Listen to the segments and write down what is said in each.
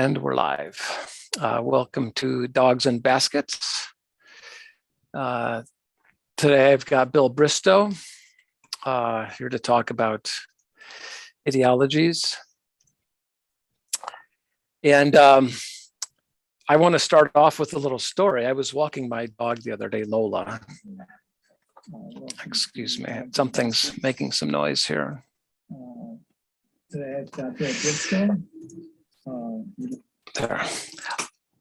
And we're live. Welcome to Dogs and Baskets. Today I've got Bill Bristow here to talk about ideologies. And I want to start off with a little story. I was walking my dog the other day, Lola. Excuse me, something's making some noise here. Today I've got Bill Bristow. There.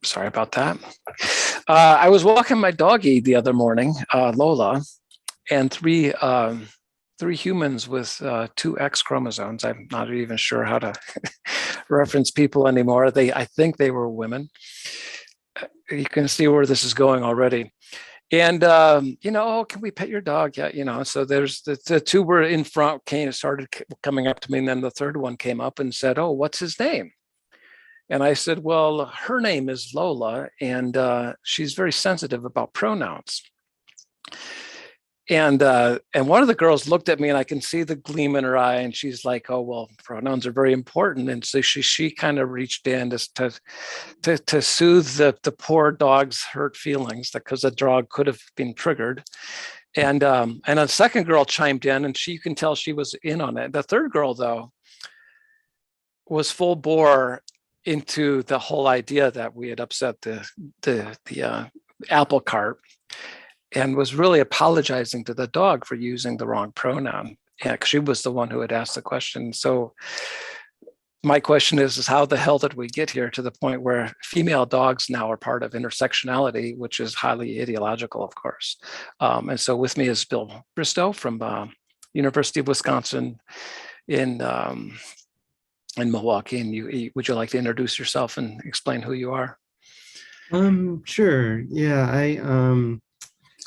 Sorry about that. I was walking my doggie the other morning, Lola, and three humans with two X chromosomes. I'm not even sure how to reference people anymore. I think they were women. You can see where this is going already. And, oh, can we pet your dog? Yeah, so there's the two were in front, started coming up to me. And then the third one came up and said, "Oh, what's his name?" And I said, "Well, her name is Lola, and she's very sensitive about pronouns." And one of the girls looked at me, and I can see the gleam in her eye, and she's like, "Oh, well, pronouns are very important." And so she kind of reached in to soothe the poor dog's hurt feelings, because the dog could have been triggered. And a second girl chimed in, and you can tell she was in on it. The third girl, though, was full bore into the whole idea that we had upset the apple cart, and was really apologizing to the dog for using the wrong pronoun. Yeah, she was the one who had asked the question. So my question is how the hell did we get here to the point where female dogs now are part of intersectionality, which is highly ideological, of course. And so with me is Bill Bristow from University of Wisconsin in Milwaukee. And would you like to introduce yourself and explain who you are? Sure.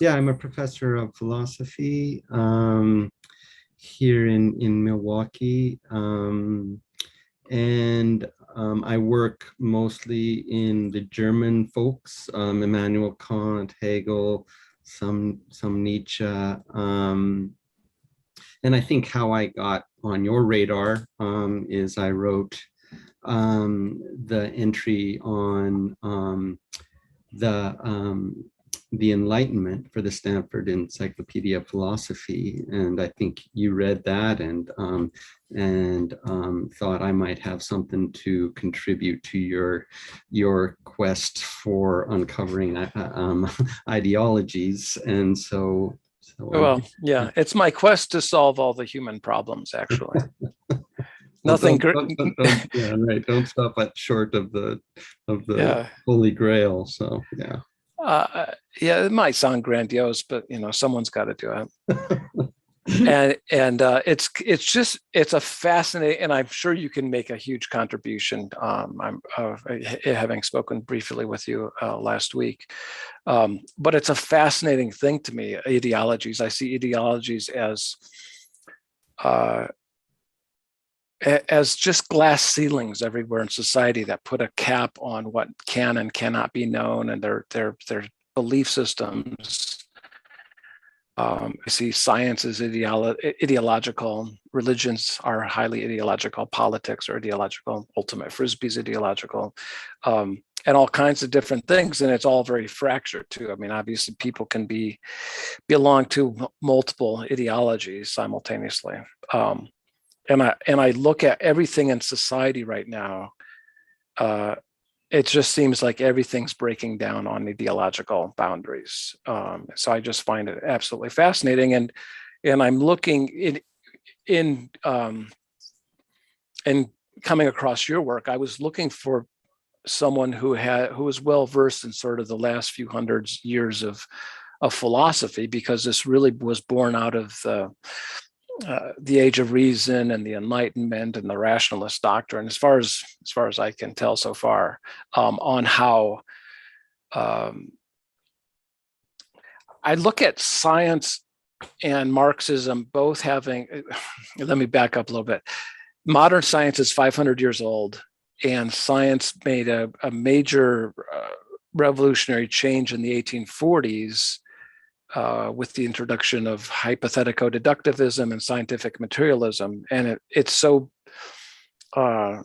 Yeah, I'm a professor of philosophy here in Milwaukee, and I work mostly in the German folks, Immanuel Kant, Hegel, some Nietzsche. And I think how I got on your radar is I wrote the entry on the Enlightenment for the Stanford Encyclopedia of Philosophy, and I think you read that and thought I might have something to contribute to your quest for uncovering ideologies, and so. Well, yeah, it's my quest to solve all the human problems, actually. Nothing great. Yeah, right. Don't stop short of the Holy Grail. So yeah. Yeah, it might sound grandiose, but someone's got to do it. and it's a fascinating, and I'm sure you can make a huge contribution. I'm having spoken briefly with you last week, but it's a fascinating thing to me. Ideologies. I see ideologies as just glass ceilings everywhere in society that put a cap on what can and cannot be known, and their belief systems. I see science is ideological, religions are highly ideological, politics are ideological, ultimate Frisbee's ideological, and all kinds of different things, and it's all very fractured too. I mean, obviously people can belong to multiple ideologies simultaneously. And I look at everything in society right now. It just seems like everything's breaking down on ideological boundaries. So I just find it absolutely fascinating. And I'm looking in coming across your work, I was looking for someone who was well versed in sort of the last few hundred years of philosophy, because this really was born out of the Age of Reason and the Enlightenment and the rationalist doctrine, as far as I can tell so far, on how I look at science and Marxism both having. Let me back up a little bit. Modern science is 500 years old, and science made a major revolutionary change in the 1840s. With the introduction of hypothetical deductivism and scientific materialism. And it's so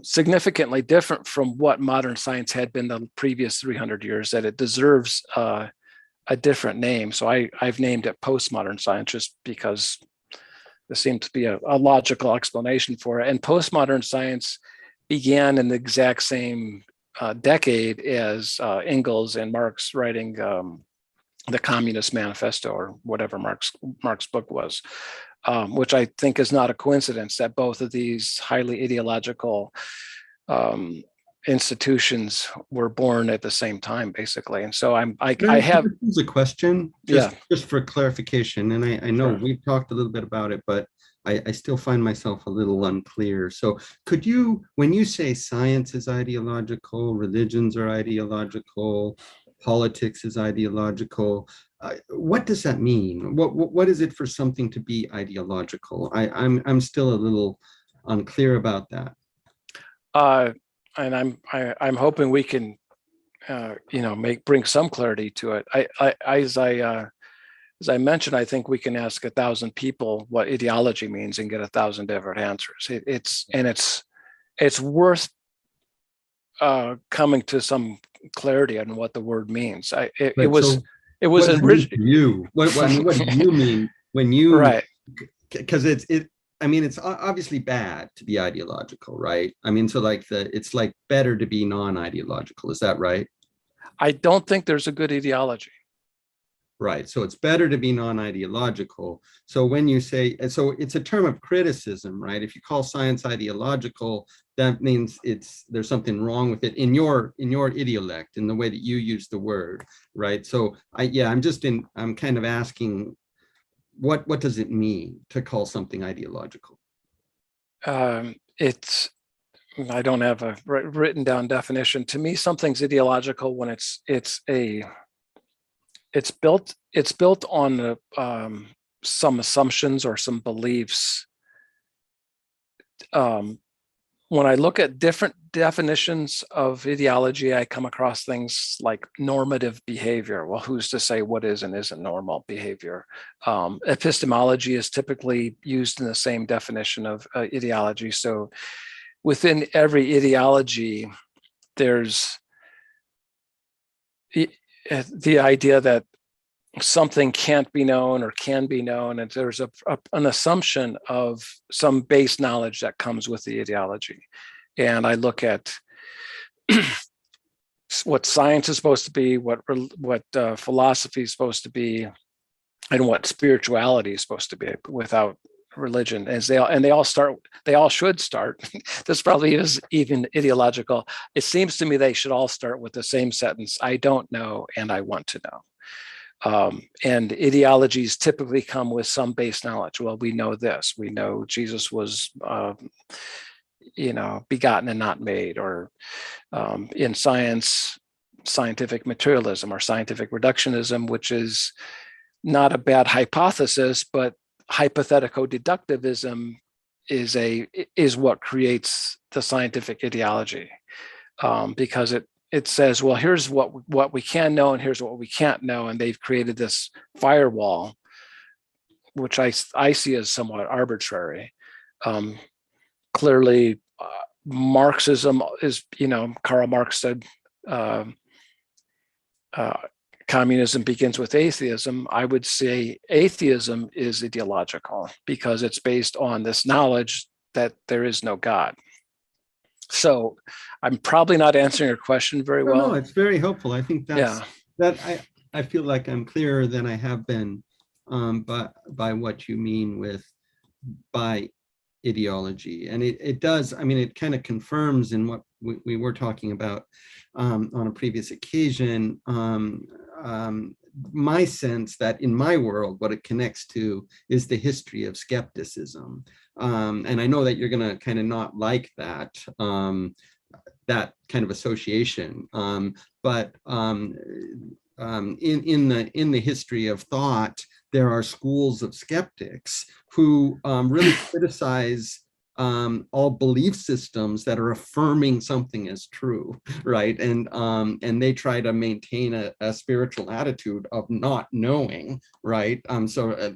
significantly different from what modern science had been the previous 300 years, that it deserves a different name. So I've named it Postmodern Science just because there seemed to be a logical explanation for it. And Postmodern Science began in the exact same decade as Engels and Marx writing the Communist Manifesto, or whatever Marx's book was, which I think is not a coincidence that both of these highly ideological institutions were born at the same time, basically. And so I have a question just for clarification, and I know we've talked a little bit about it, but I still find myself a little unclear. So could you, when you say science is ideological, religions are ideological, politics is ideological, what does that mean? What is it for something to be ideological? I'm still a little unclear about that. And I'm hoping we can, bring some clarity to it. As I mentioned, I think we can ask 1,000 people what ideology means and get 1,000 different answers. It's worth coming to some clarity on what the word means. It was you. What do you mean when you right? Because it's obviously bad to be ideological, right? I mean, so it's like better to be non-ideological. Is that right? I don't think there's a good ideology. Right. So it's better to be non-ideological. So when you say, so it's a term of criticism, right? If you call science ideological, that means there's something wrong with it in your idiolect, in the way that you use the word, right? So I'm kind of asking, what does it mean to call something ideological? I don't have a written down definition. To me, something's ideological when it's built on some assumptions or some beliefs. When I look at different definitions of ideology, I come across things like normative behavior. Well, who's to say what is and isn't normal behavior? Epistemology is typically used in the same definition of ideology. So within every ideology, there's the idea that something can't be known or can be known, and there's an assumption of some base knowledge that comes with the ideology. And I look at what science is supposed to be, what philosophy is supposed to be, and what spirituality is supposed to be without religion. They all should start. This probably is even ideological. It seems to me they should all start with the same sentence: I don't know, and I want to know. And ideologies typically come with some base knowledge. Well, we know this. We know Jesus was, begotten and not made. Or in science, scientific materialism or scientific reductionism, which is not a bad hypothesis, but hypothetical deductivism is what creates the scientific ideology, because it says, well, here's what we can know and here's what we can't know, and they've created this firewall, which I see as somewhat arbitrary. Clearly, Marxism is, Karl Marx said, communism begins with atheism. I would say atheism is ideological because it's based on this knowledge that there is no God. So I'm probably not answering your question very well. No, it's very helpful. I think I feel like I'm clearer than I have been by what you mean by ideology. And it does, it kind of confirms in what we were talking about on a previous occasion, my sense that in my world, what it connects to is the history of skepticism. And I know that you're going to kind of not like that, that kind of association. But in the history of thought, there are schools of skeptics who really criticize all belief systems that are affirming something as true, right? And they try to maintain a spiritual attitude of not knowing, right?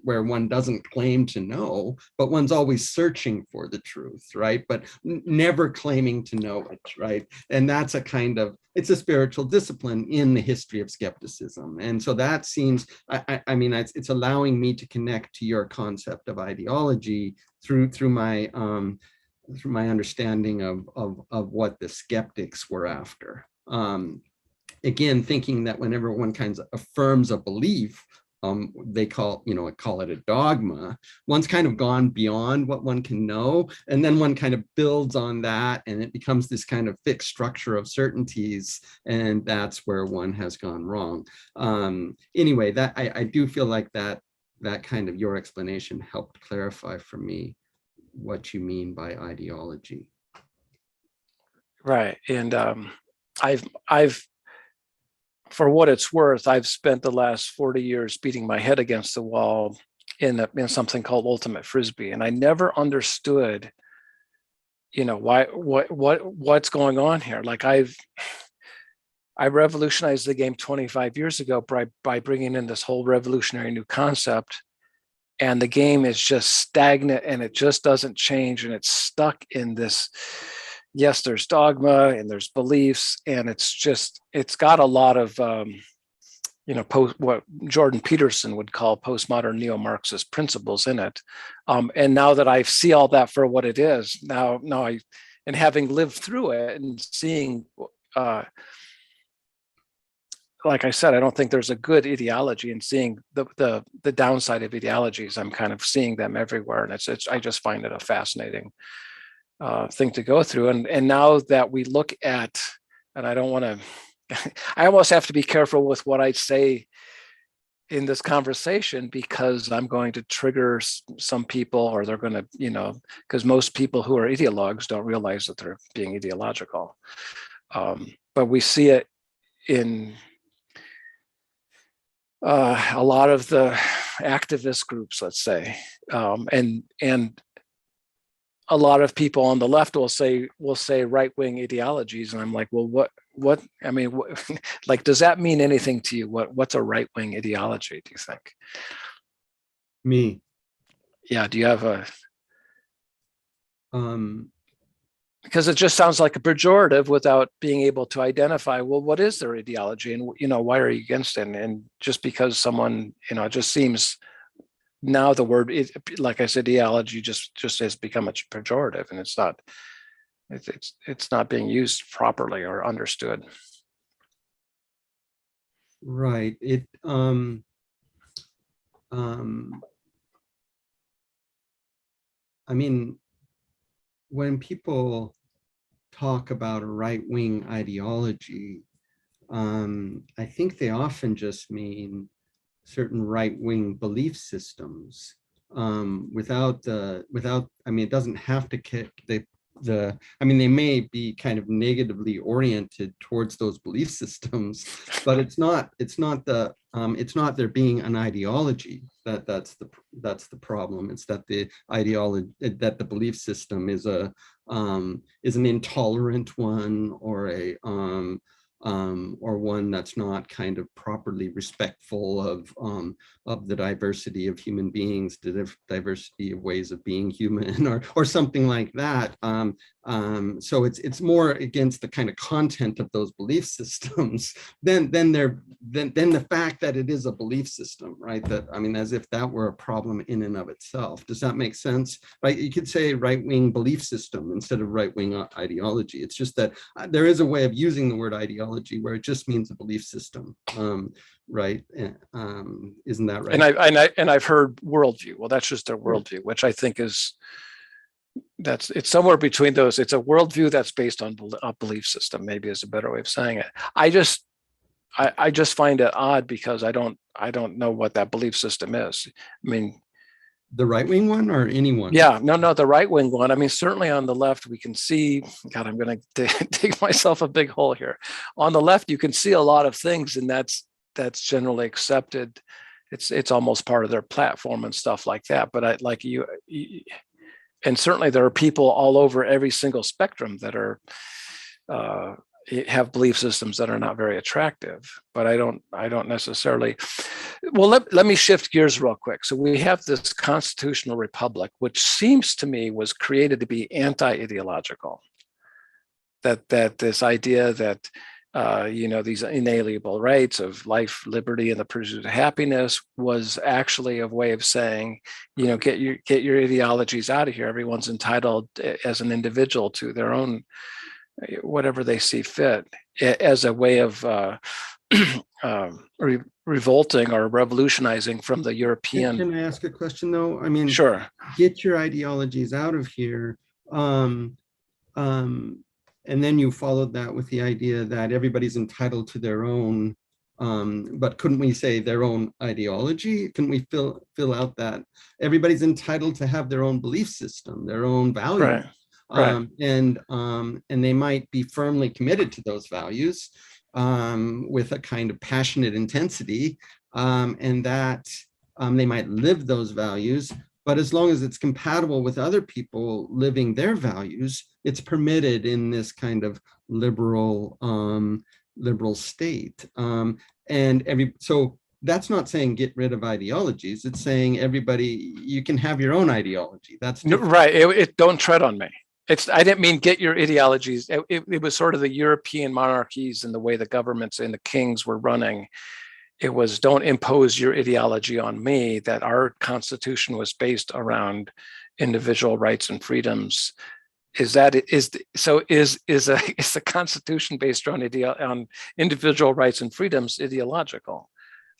Where one doesn't claim to know, but one's always searching for the truth, right? But never claiming to know it, right? And that's a kind of, it's a spiritual discipline in the history of skepticism. And so that seems, I mean, it's allowing me to connect to your concept of ideology through my understanding of what the skeptics were after. Again, thinking that whenever one kind of affirms a belief, they call it a dogma, one's kind of gone beyond what one can know, and then one kind of builds on that, and it becomes this kind of fixed structure of certainties, and that's where one has gone wrong. Anyway, that I do feel like that kind of your explanation helped clarify for me what you mean by ideology. Right. And I've for what it's worth, I've spent the last 40 years beating my head against the wall in something called ultimate Frisbee. And I never understood, what's going on here. Like I revolutionized the game 25 years ago by bringing in this whole revolutionary new concept. And the game is just stagnant and it just doesn't change. And it's stuck in this, yes, there's dogma and there's beliefs, and it's got a lot of, what Jordan Peterson would call postmodern neo-Marxist principles in it. And now that I see all that for what it is, now and having lived through it and seeing, like I said, I don't think there's a good ideology, and seeing the downside of ideologies, I'm kind of seeing them everywhere. And I just find it a fascinating thing to go through. And now that we look at, and I don't want to, I almost have to be careful with what I say in this conversation, because I'm going to trigger some people, or they're going to, because most people who are ideologues don't realize that they're being ideological. But we see it in a lot of the activist groups, let's say, and a lot of people on the left will say right-wing ideologies, and I'm like, well, what? I mean, like, does that mean anything to you? What's a right-wing ideology, do you think? Me. Yeah. Do you have a? Because it just sounds like a pejorative without being able to identify, well, what is their ideology, and why are you against it? And just because someone, it just seems. Now the word, like I said, ideology just has become a pejorative, and it's not being used properly or understood. Right. I mean, when people talk about a right-wing ideology, I think they often just mean certain right-wing belief systems, without, I mean, it doesn't have to kick I mean, they may be kind of negatively oriented towards those belief systems, but it's not there being an ideology that's the problem. It's that the ideology, that the belief system is an intolerant one, or one that's not kind of properly respectful of the diversity of human beings, the diversity of ways of being human, or something like that. So it's more against the kind of content of those belief systems than the fact that it is a belief system, right? That, I mean, as if that were a problem in and of itself. Does that make sense? Right? You could say right-wing belief system instead of right-wing ideology. It's just that there is a way of using the word ideology where it just means a belief system, right? Isn't that right? And I've heard worldview. Well, that's just their worldview, which I think is it's somewhere between those. It's a worldview that's based on a belief system, maybe is a better way of saying it. I just find it odd, because I don't know what that belief system is. I mean, the right-wing one or anyone? Yeah, no, the right-wing one. I mean, certainly on the left, we can see, God, I'm going to dig myself a big hole here. On the left, you can see a lot of things, and that's generally accepted. It's almost part of their platform and stuff like that. But and certainly there are people all over every single spectrum that are have belief systems that are not very attractive, but I don't necessarily. Well, let me shift gears real quick. So we have this constitutional republic, which seems to me was created to be anti-ideological. That this idea that these inalienable rights of life, liberty, and the pursuit of happiness was actually a way of saying, get your ideologies out of here. Everyone's entitled as an individual to their own whatever they see fit, as a way of revolting or revolutionizing from the European. Can I ask a question though? I mean, sure. Get your ideologies out of here. And then you followed that with the idea that everybody's entitled to their own, but couldn't we say their own ideology? Couldn't we fill out that everybody's entitled to have their own belief system, their own values? Right. Right. And they might be firmly committed to those values with a kind of passionate intensity, and that they might live those values, but as long as it's compatible with other people living their values, it's permitted in this kind of liberal state. So that's not saying get rid of ideologies. It's saying everybody, you can have your own ideology. That's different. Right. Don't tread on me. I didn't mean get your ideologies. It was sort of the European monarchies and the way the governments and the kings were running. It was, don't impose your ideology on me, that our constitution was based around individual rights and freedoms. Is the constitution based on individual rights and freedoms ideological?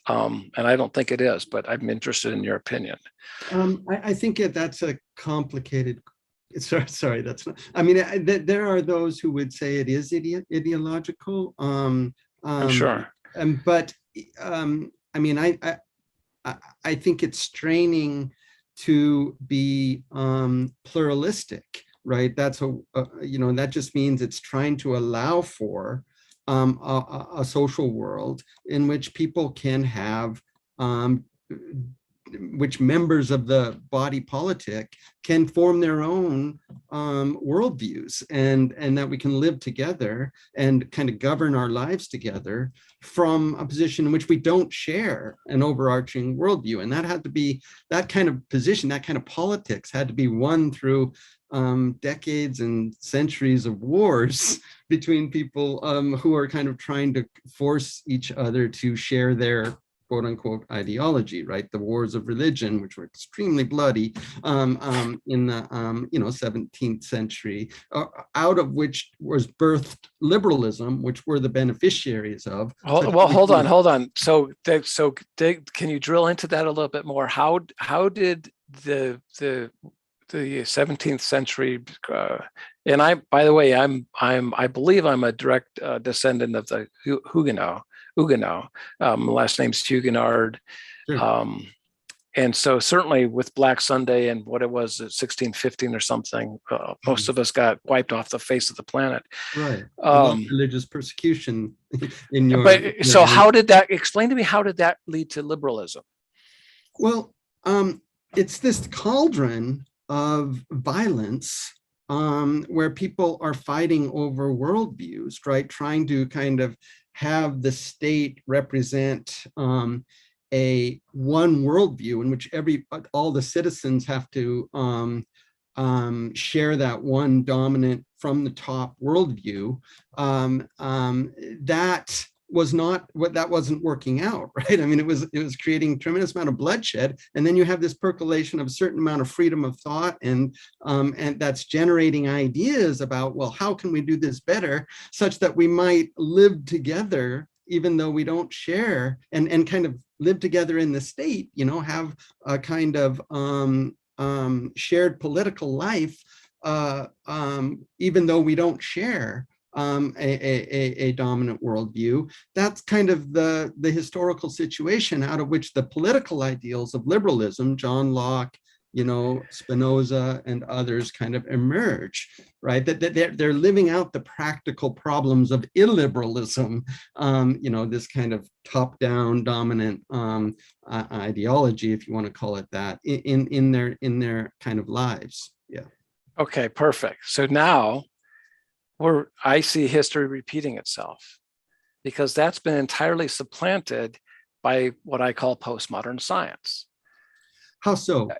And I don't think it is, but I'm interested in your opinion. I think that's a complicated. Sorry, that's not. I mean, there are those who would say it is ideological. I'm sure. But I mean, I think it's straining to be pluralistic, right? That's that just means it's trying to allow for a social world in which people can have which members of the body politic can form their own worldviews, and that we can live together and kind of govern our lives together from a position in which we don't share an overarching worldview. And that had to be, that kind of position, that kind of politics had to be won through decades and centuries of wars between people who are kind of trying to force each other to share their quote unquote ideology, right? The wars of religion, which were extremely bloody in the 17th century, out of which was birthed liberalism, which we're the beneficiaries of. Well, hold on. So can you drill into that a little bit more? How did the 17th century, and by the way, I believe I'm a direct descendant of the Huguenot. Last name's Huguenard. Sure. And so certainly with Black Sunday and what it was at 1615 or something, most of us got wiped off the face of the planet. Right. Religious persecution in your. But so how did that, explain to me, how did that lead to liberalism? Well, it's this cauldron of violence where people are fighting over worldviews, right? Trying to kind of have the state represent a one worldview in which all the citizens have to share that one dominant from the top worldview. That wasn't working out, right? I mean, it was creating a tremendous amount of bloodshed, and then you have this percolation of a certain amount of freedom of thought, and that's generating ideas about, well, how can we do this better, such that we might live together even though we don't share, and kind of live together in the state, have a kind of shared political life, even though we don't share a dominant worldview. That's kind of the historical situation out of which the political ideals of liberalism, John Locke, Spinoza and others, kind of emerge, right? That they're living out the practical problems of illiberalism, this kind of top-down dominant ideology, if you want to call it that, in their kind of lives. Yeah. Okay, perfect. So now I see history repeating itself, because that's been entirely supplanted by what I call postmodern science. How so?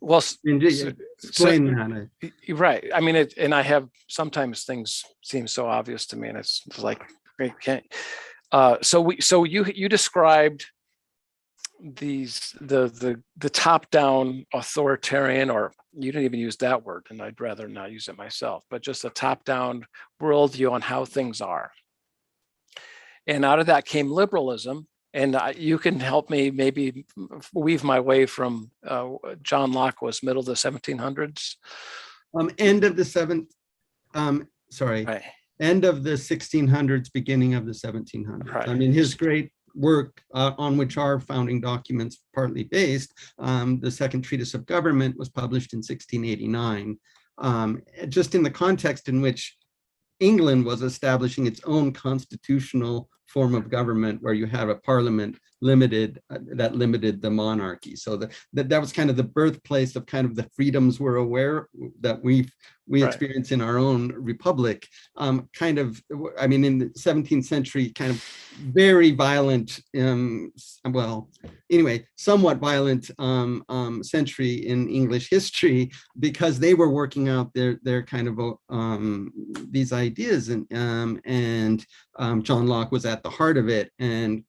Well, Explain that. Right. I mean, and I have, sometimes things seem so obvious to me, and it's like, I can't. So you described the top-down authoritarian, or you didn't even use that word, and I'd rather not use it myself, but just a top-down worldview on how things are. And out of that came liberalism. And you can help me maybe weave my way from John Locke was middle of the 1700s. End of the Right. End of the 1600s, beginning of the 1700s. Right. I mean, his great work on which our founding documents partly based, the Second Treatise of Government, was published in 1689, just in the context in which England was establishing its own constitutional form of government, where you have a parliament that limited the monarchy. So that was kind of the birthplace of kind of the freedoms we're aware that we experience in our own republic. Kind of, I mean, in the 17th century, kind of very violent, well, anyway, somewhat violent century in English history, because they were working out their kind of these ideas, and John Locke was at the heart of it, and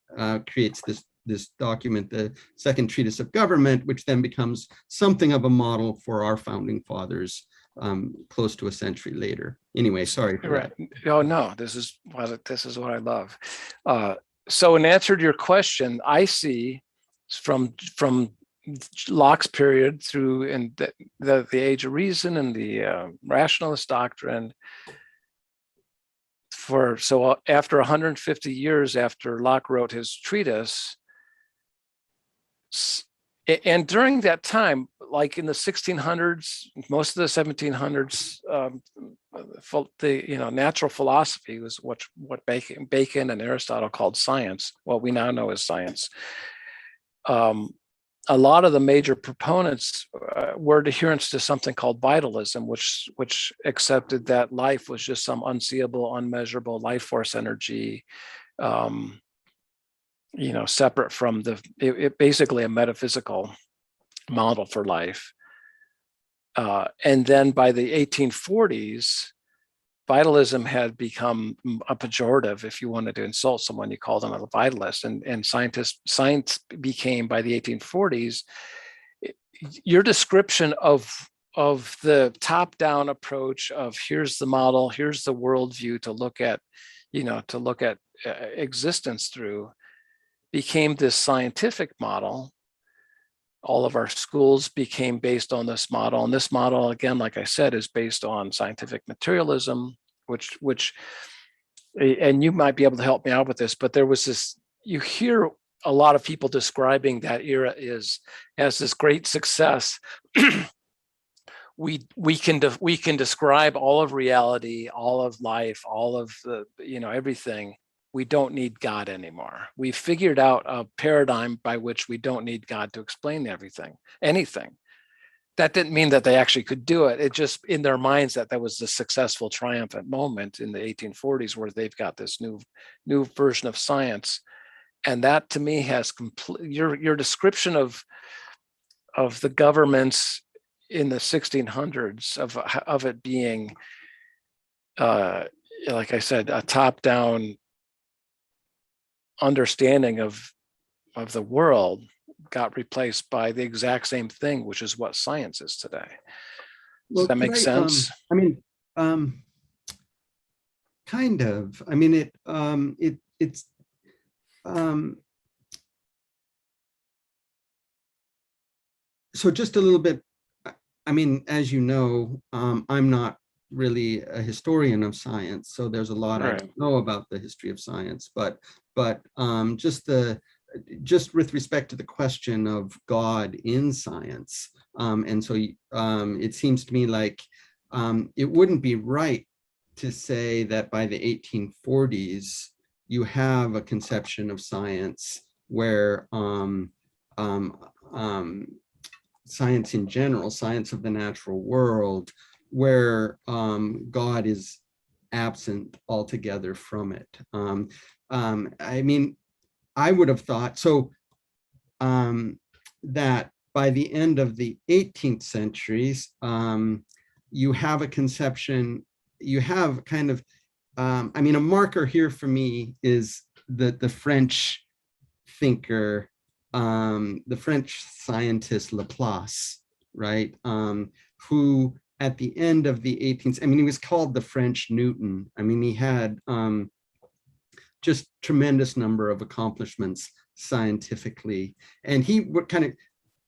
creates this document, the Second Treatise of Government, which then becomes something of a model for our founding fathers close to a century later. Anyway, sorry for that. Oh no, this is what I love. So in answer to your question, I see from Locke's period through in the Age of Reason and the rationalist doctrine. So after 150 years after Locke wrote his treatise, and during that time, like in the 1600s, most of the 1700s, the natural philosophy was what Bacon and Aristotle called science, what we now know as science. A lot of the major proponents were adherents to something called vitalism, which accepted that life was just some unseeable, unmeasurable life force energy, separate from basically a metaphysical model for life. And then by the 1840s, vitalism had become a pejorative. If you wanted to insult someone, you called them a vitalist, and science became, by the 1840s, your description of the top-down approach of here's the model, here's the worldview to look at, existence through, became this scientific model. All of our schools became based on this model. And this model, again, like I said, is based on scientific materialism, which, and you might be able to help me out with this, but there was this, you hear a lot of people describing that era as this great success. we can describe all of reality, all of life, all of the, everything. We don't need God anymore. We figured out a paradigm by which we don't need God to explain anything. That didn't mean that they actually could do it. It just, in their minds, that was the successful, triumphant moment in the 1840s, where they've got this new version of science. And that, to me, has your description of the governments in the 1600s of it being, like I said, a top-down understanding of the world got replaced by the exact same thing, which is what science is today. Does that make sense? I mean, kind of. I mean, it's so just a little bit. I mean, as you know, I'm not really a historian of science, so there's a lot I don't know about the history of science, but just with respect to the question of God in science, and so it seems to me like it wouldn't be right to say that by the 1840s you have a conception of science where science in general, science of the natural world, where God is absent altogether from it. I mean, I would have thought so that by the end of the 18th centuries, you have a conception, you have kind of, I mean, a marker here for me is the French thinker, the French scientist Laplace, right? Who at the end of the 18th, I mean, he was called the French Newton. I mean, he had just tremendous number of accomplishments scientifically. And he kind of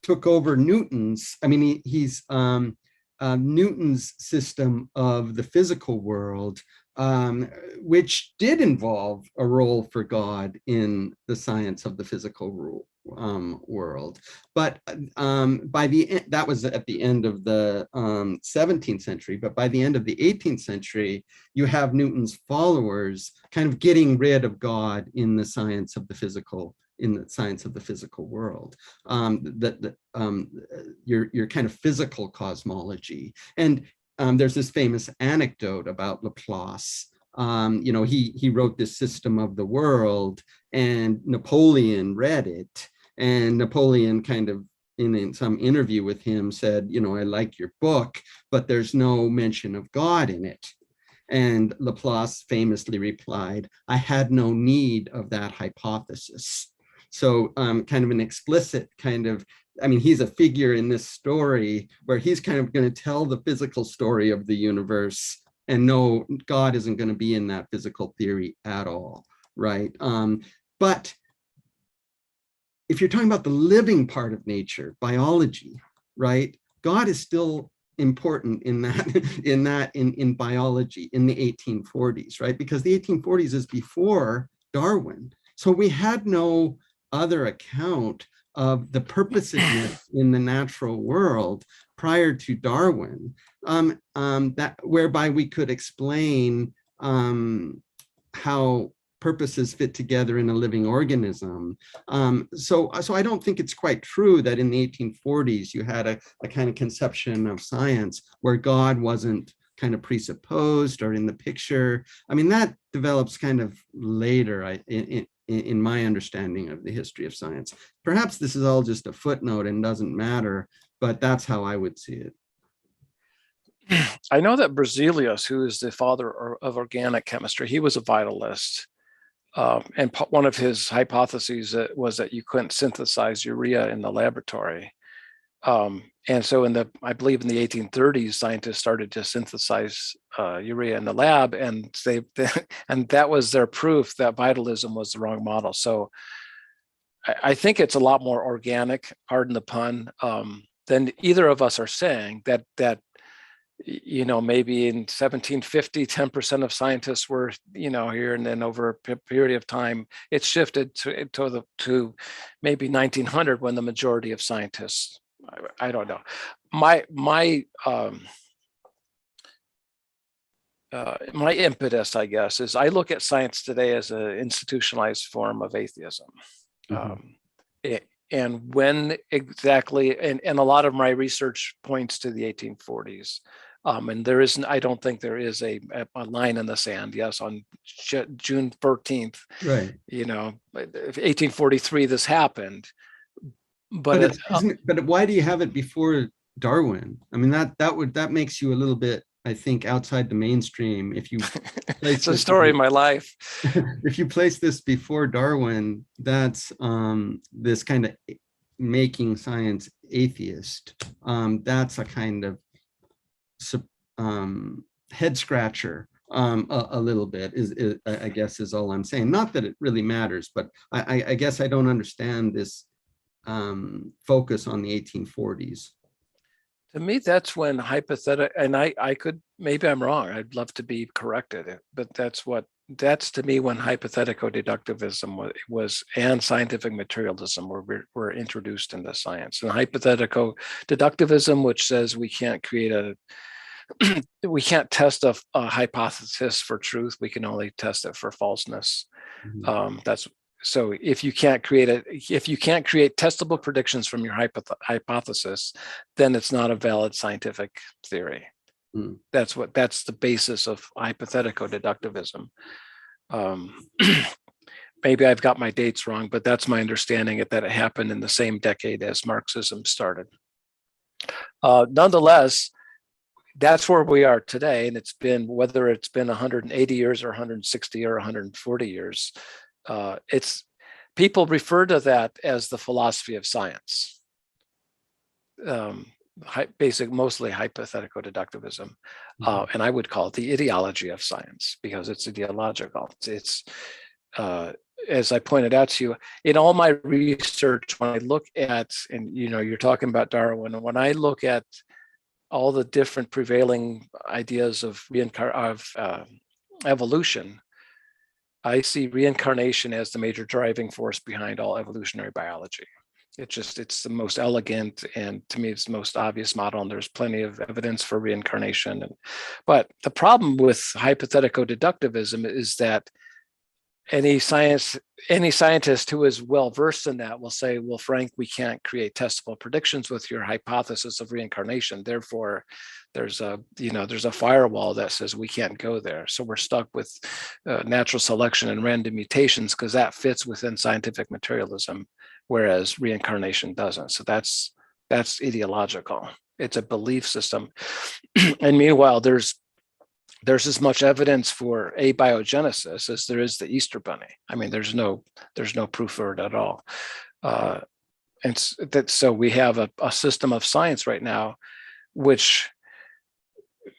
took over Newton's, I mean, he's Newton's system of the physical world, which did involve a role for God in the science of the physical world. But by the end, that was at the end of the 17th century, but by the end of the 18th century, you have Newton's followers kind of getting rid of God in the science of the physical world, your kind of physical cosmology. And there's this famous anecdote about Laplace. You know, he wrote this system of the world, and Napoleon read it, and Napoleon kind of in some interview with him said, you know, I like your book, but there's no mention of God in it. And Laplace famously replied, I had no need of that hypothesis. So kind of an explicit kind of, I mean, he's a figure in this story where he's kind of going to tell the physical story of the universe, and no, God isn't going to be in that physical theory at all, right? But if you're talking about the living part of nature, biology, right? God is still important in biology in the 1840s, right? Because the 1840s is before Darwin. So we had no other account of the purposiveness in the natural world prior to Darwin, that whereby we could explain how purposes fit together in a living organism. So I don't think it's quite true that in the 1840s you had a kind of conception of science where God wasn't kind of presupposed or in the picture. I mean, that develops kind of later in my understanding of the history of science. Perhaps this is all just a footnote and doesn't matter, but that's how I would see it. I know that Berzelius, who is the father of organic chemistry, he was a vitalist. And one of his hypotheses was that you couldn't synthesize urea in the laboratory. And so I believe in the 1830s, scientists started to synthesize urea in the lab, and and that was their proof that vitalism was the wrong model. So I think it's a lot more organic, pardon the pun, than either of us are saying. That you know, maybe in 1750, 10% of scientists were, you know, here, and then over a period of time, it shifted to maybe 1900 when the majority of scientists. I don't know. My impetus, I guess, is I look at science today as an institutionalized form of atheism. Mm-hmm. And when exactly, and a lot of my research points to the 1840s. And there isn't, I don't think there is a line in the sand. Yes, on June 14th, right. You know, 1843, this happened. But why do you have it before Darwin? I mean, that makes you a little bit, I think, outside the mainstream. If you it's a story of my life. If you place this before Darwin, that's this kind of making science atheist. That's a kind of head scratcher. A little bit is I guess is all I'm saying. Not that it really matters, but I guess I don't understand this focus on the 1840s. To me, that's when hypothetical, and I could, maybe I'm wrong, I'd love to be corrected, but that's to me when hypothetical deductivism was and scientific materialism were introduced into science. And hypothetical deductivism, which says we can't we can't test a hypothesis for truth, we can only test it for falseness. Mm-hmm. so if you can't create testable predictions from your hypothesis, then it's not a valid scientific theory. That's the basis of hypothetical deductivism. Maybe I've got my dates wrong, but that's my understanding that it happened in the same decade as Marxism started. Nonetheless, that's where we are today, and it's been, whether it's been 180 years or 160 or 140 years, people refer to that as the philosophy of science. Mostly hypothetical deductivism, and I would call it the ideology of science, because it's ideological. It's as I pointed out to you, in all my research, when I look at, and you're talking about Darwin, and when I look at all the different prevailing ideas of evolution, I see reincarnation as the major driving force behind all evolutionary biology. It's the most elegant, and to me, it's the most obvious model, and there's plenty of evidence for reincarnation. But the problem with hypothetical deductivism is that any scientist who is well versed in that will say, well, Frank, we can't create testable predictions with your hypothesis of reincarnation. Therefore, there's a firewall that says we can't go there. So we're stuck with natural selection and random mutations, because that fits within scientific materialism, whereas reincarnation doesn't. So that's ideological. It's a belief system. And meanwhile, there's as much evidence for abiogenesis as there is the Easter Bunny. I mean, there's no proof for it at all. So we have a system of science right now, which,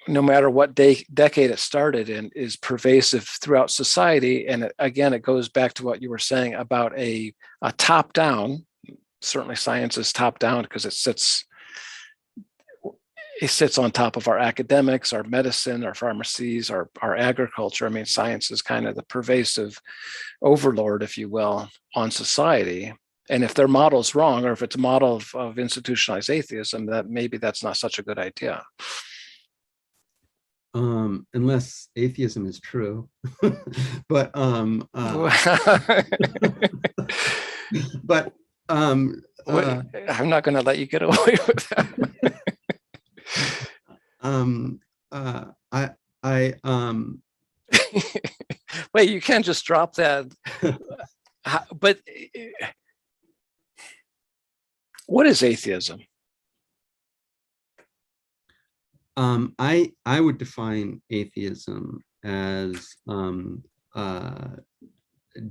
no matter what decade it started in, is pervasive throughout society. And again, it goes back to what you were saying about a top-down. Certainly, science is top-down because it sits on top of our academics, our medicine, our pharmacies, our agriculture. I mean, science is kind of the pervasive overlord, if you will, on society. And if their model's wrong, or if it's a model of institutionalized atheism, that's not such a good idea. Unless atheism is true. But I'm not going to let you get away with that. Wait, you can't just drop that. But what is atheism? I would define atheism as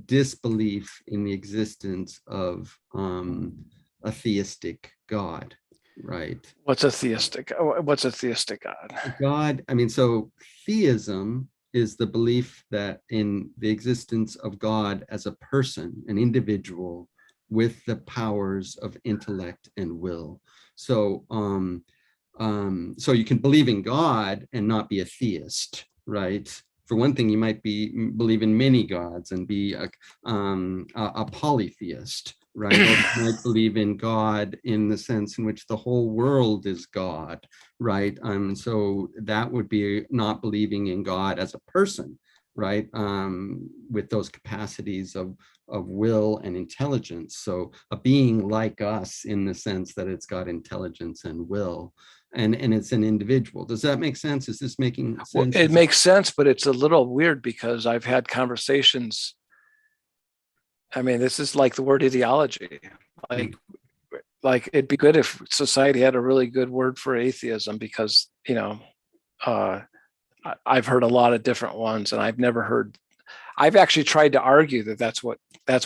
disbelief in the existence of a theistic God. Right. What's a theistic God? God, I mean, so theism is the belief that in the existence of God as a person, an individual with the powers of intellect and will. So, so you can believe in God and not be a theist, right? For one thing, you might believe in many gods and be a polytheist, right? Or you might believe in God in the sense in which the whole world is God, right? So that would be not believing in God as a person, right? With those capacities of will and intelligence. So a being like us in the sense that it's got intelligence and will. And it's an individual. Does that make sense? Is this making sense? Well, it makes sense, but it's a little weird because I've had conversations. I mean, this is like the word ideology. Like it'd be good if society had a really good word for atheism, because, I've heard a lot of different ones, and I've actually tried to argue that that's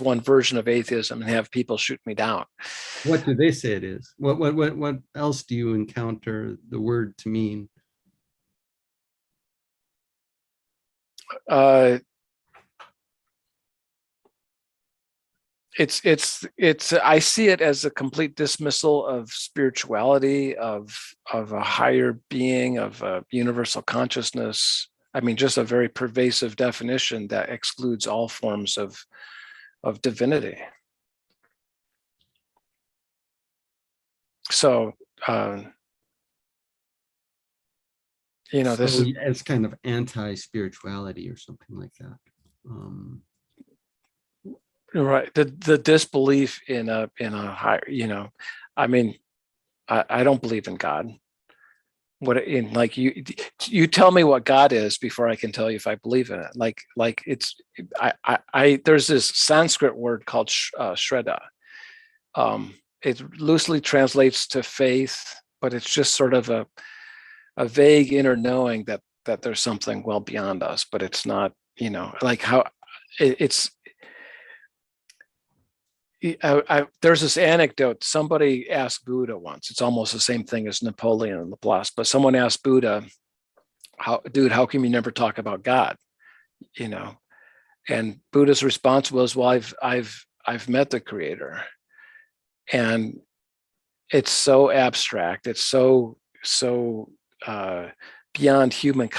one version of atheism and have people shoot me down. What do they say it is? What else do you encounter the word to mean? I see it as a complete dismissal of spirituality, of a higher being, of a universal consciousness. I mean, just a very pervasive definition that excludes all forms of divinity. So, this is as kind of anti-spirituality or something like that. Right. The disbelief in a higher, I mean, I don't believe in God. What in like you tell me what God is before I can tell you if I believe in it. Like it's I there's this Sanskrit word called Shraddha. It loosely translates to faith, but it's just sort of a vague inner knowing that there's something well beyond us, but it's not, like how it's. There's this anecdote. Somebody asked Buddha once. It's almost the same thing as Napoleon and Laplace, but someone asked Buddha, how come you never talk about God? And Buddha's response was, well, I've met the creator. And it's so abstract. It's so beyond human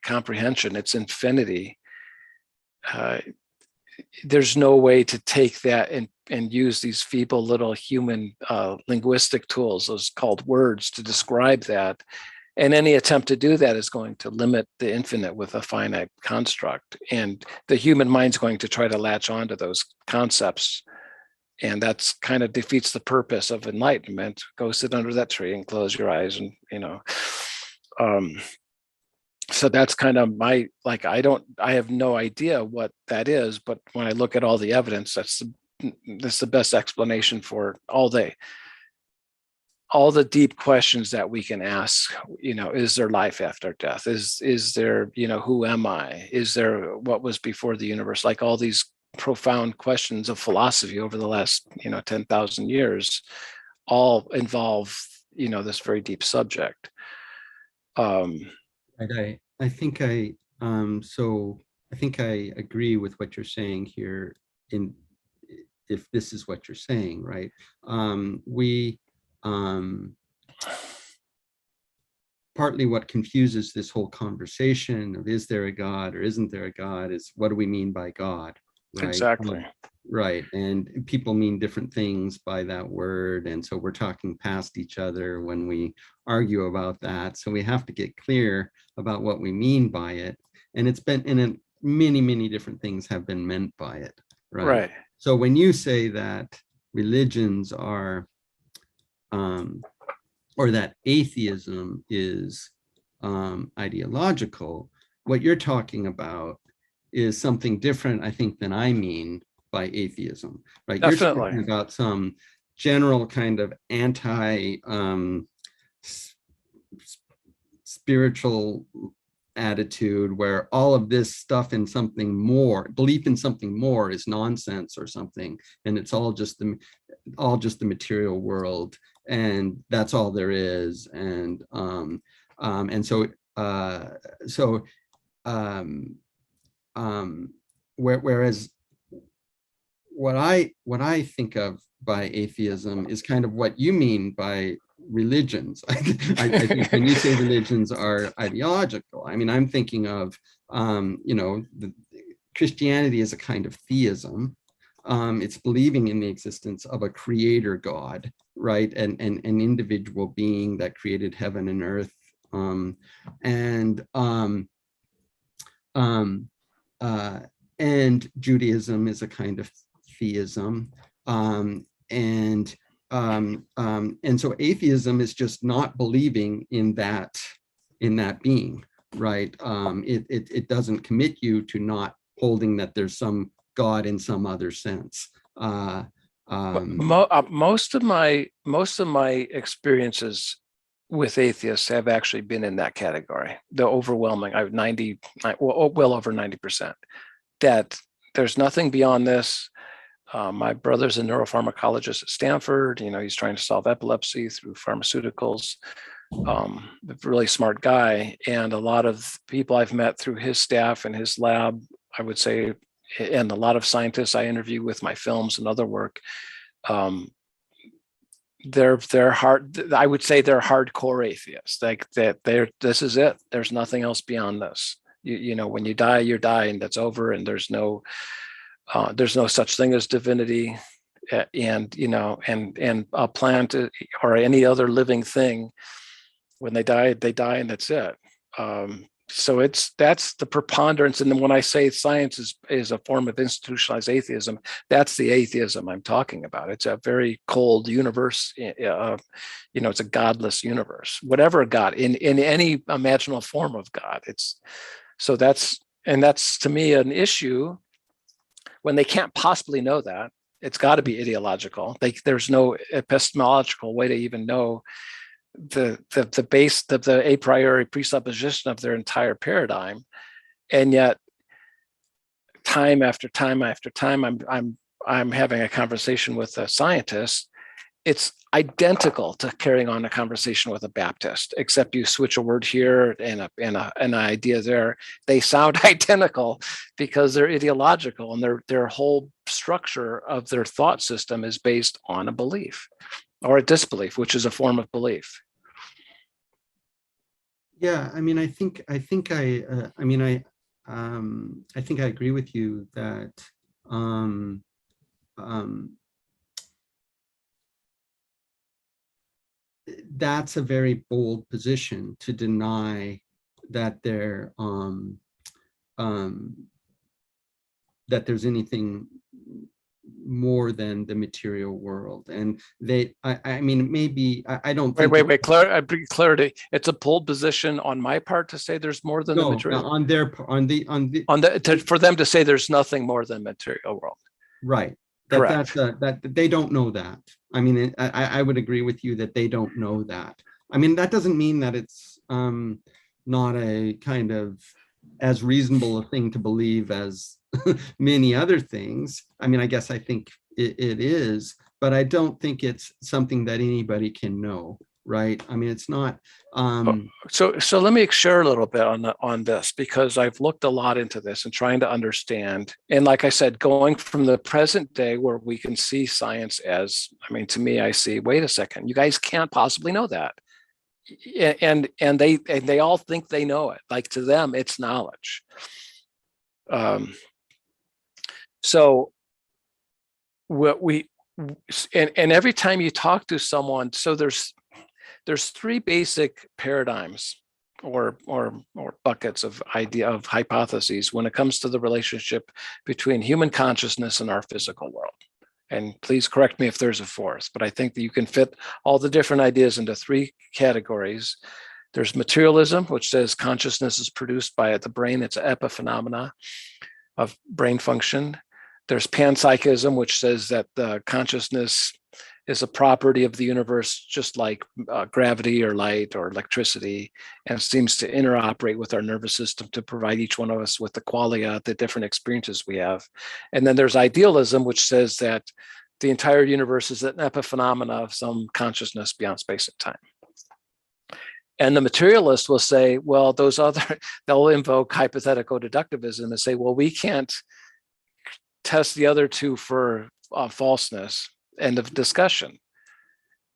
comprehension. It's infinity. There's no way to take that and use these feeble little human linguistic tools, those called words, to describe that. And any attempt to do that is going to limit the infinite with a finite construct. And the human mind's going to try to latch onto those concepts. And that's kind of defeats the purpose of enlightenment. Go sit under that tree and close your eyes, and so that's kind of my, I have no idea what that is, but when I look at all the evidence, that's the best explanation for all the deep questions that we can ask. Is there life after death? Is there, who am I? Is there, what was before the universe? Like all these profound questions of philosophy over the last 10,000 years all involve this very deep subject. I think I agree with what you're saying here, if this is what you're saying, right? Partly what confuses this whole conversation of is there a God or isn't there a God is, what do we mean by God? Right? Exactly. Right. And people mean different things by that word. And so we're talking past each other when we argue about that. So we have to get clear about what we mean by it. And it's been many, many different things have been meant by it. Right. So when you say that religions are, or that atheism is ideological, what you're talking about is something different, I think, than I mean by atheism, right? Definitely. You're talking about some general kind of spiritual attitude where all of this stuff in something more, belief in something more, is nonsense or something, and it's all just the material world, and that's all there is, and whereas what I think of by atheism is kind of what you mean by religions. I think when you say religions are ideological, I mean, I'm thinking of Christianity is a kind of theism. It's believing in the existence of a creator God, right? And an individual being that created heaven and earth. And Judaism is a kind of theism. And so atheism is just not believing in that being, right? It doesn't commit you to not holding that there's some God in some other sense. Most of my experiences with atheists have actually been in that category. The overwhelming, well over 90%, that there's nothing beyond this. My brother's a neuropharmacologist at Stanford. He's trying to solve epilepsy through pharmaceuticals. A really smart guy. And a lot of people I've met through his staff and his lab, I would say, and a lot of scientists I interview with my films and other work, they're hard. I would say they're hardcore atheists. Like that, this is it. There's nothing else beyond this. When you die, you're dying. That's over, and there's no such thing as divinity, and a plant or any other living thing, when they die, and that's it. So that's the preponderance. And then when I say science is a form of institutionalized atheism, that's the atheism I'm talking about. It's a very cold universe. It's a godless universe, whatever God in any imaginable form of God. That's to me an issue when they can't possibly know that. It's got to be ideological. There's no epistemological way to even know the base of the a priori presupposition of their entire paradigm, and yet time after time after time I'm having a conversation with a scientist. It's identical to carrying on a conversation with a Baptist, except you switch a word here and an idea there. They sound identical because they're ideological, and their whole structure of their thought system is based on a belief or a disbelief, which is a form of belief. Yeah, I mean, I think I agree with you that that's a very bold position to deny that that there's anything more than the material world. And I mean, maybe I don't think wait, I bring clarity. It's a bold position on my part to say there's more than the material. For them to say there's nothing more than material world. Right. Correct. That they don't know that. I mean, I would agree with you that they don't know that. I mean, that doesn't mean that it's not a kind of as reasonable a thing to believe as many other things. I mean, I guess I think it is, but I don't think it's something that anybody can know, right? I mean, it's not. So let me share a little bit on this, because I've looked a lot into this and trying to understand. And like I said, going from the present day where we can see science as, I mean, to me, I see, wait a second, you guys can't possibly know that. And they all think they know it. Like, to them, it's knowledge. So what and every time you talk to someone, so there's three basic paradigms or buckets of hypotheses when it comes to the relationship between human consciousness and our physical world. And please correct me if there's a fourth, but I think that you can fit all the different ideas into three categories. There's materialism, which says consciousness is produced by the brain. It's an epiphenomena of brain function. There's panpsychism, which says that the consciousness is a property of the universe, just like gravity or light or electricity, and seems to interoperate with our nervous system to provide each one of us with the qualia, the different experiences we have. And then there's idealism, which says that the entire universe is an epiphenomena of some consciousness beyond space and time. And the materialist will say, well, they'll invoke hypothetical deductivism and say, well, we can't test the other two for falseness. End of discussion.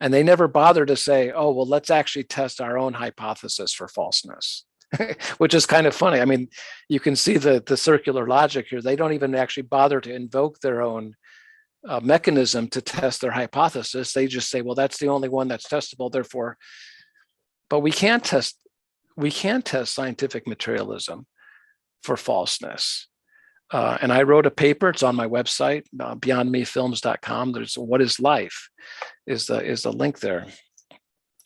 And they never bother to say, oh, well, let's actually test our own hypothesis for falseness, which is kind of funny. I mean, you can see the circular logic here. They don't even actually bother to invoke their own mechanism to test their hypothesis. They just say, well, that's the only one that's testable, therefore. But we can't test scientific materialism for falseness. And I wrote a paper. It's on my website, beyondmefilms.com. There's What is Life is the link there.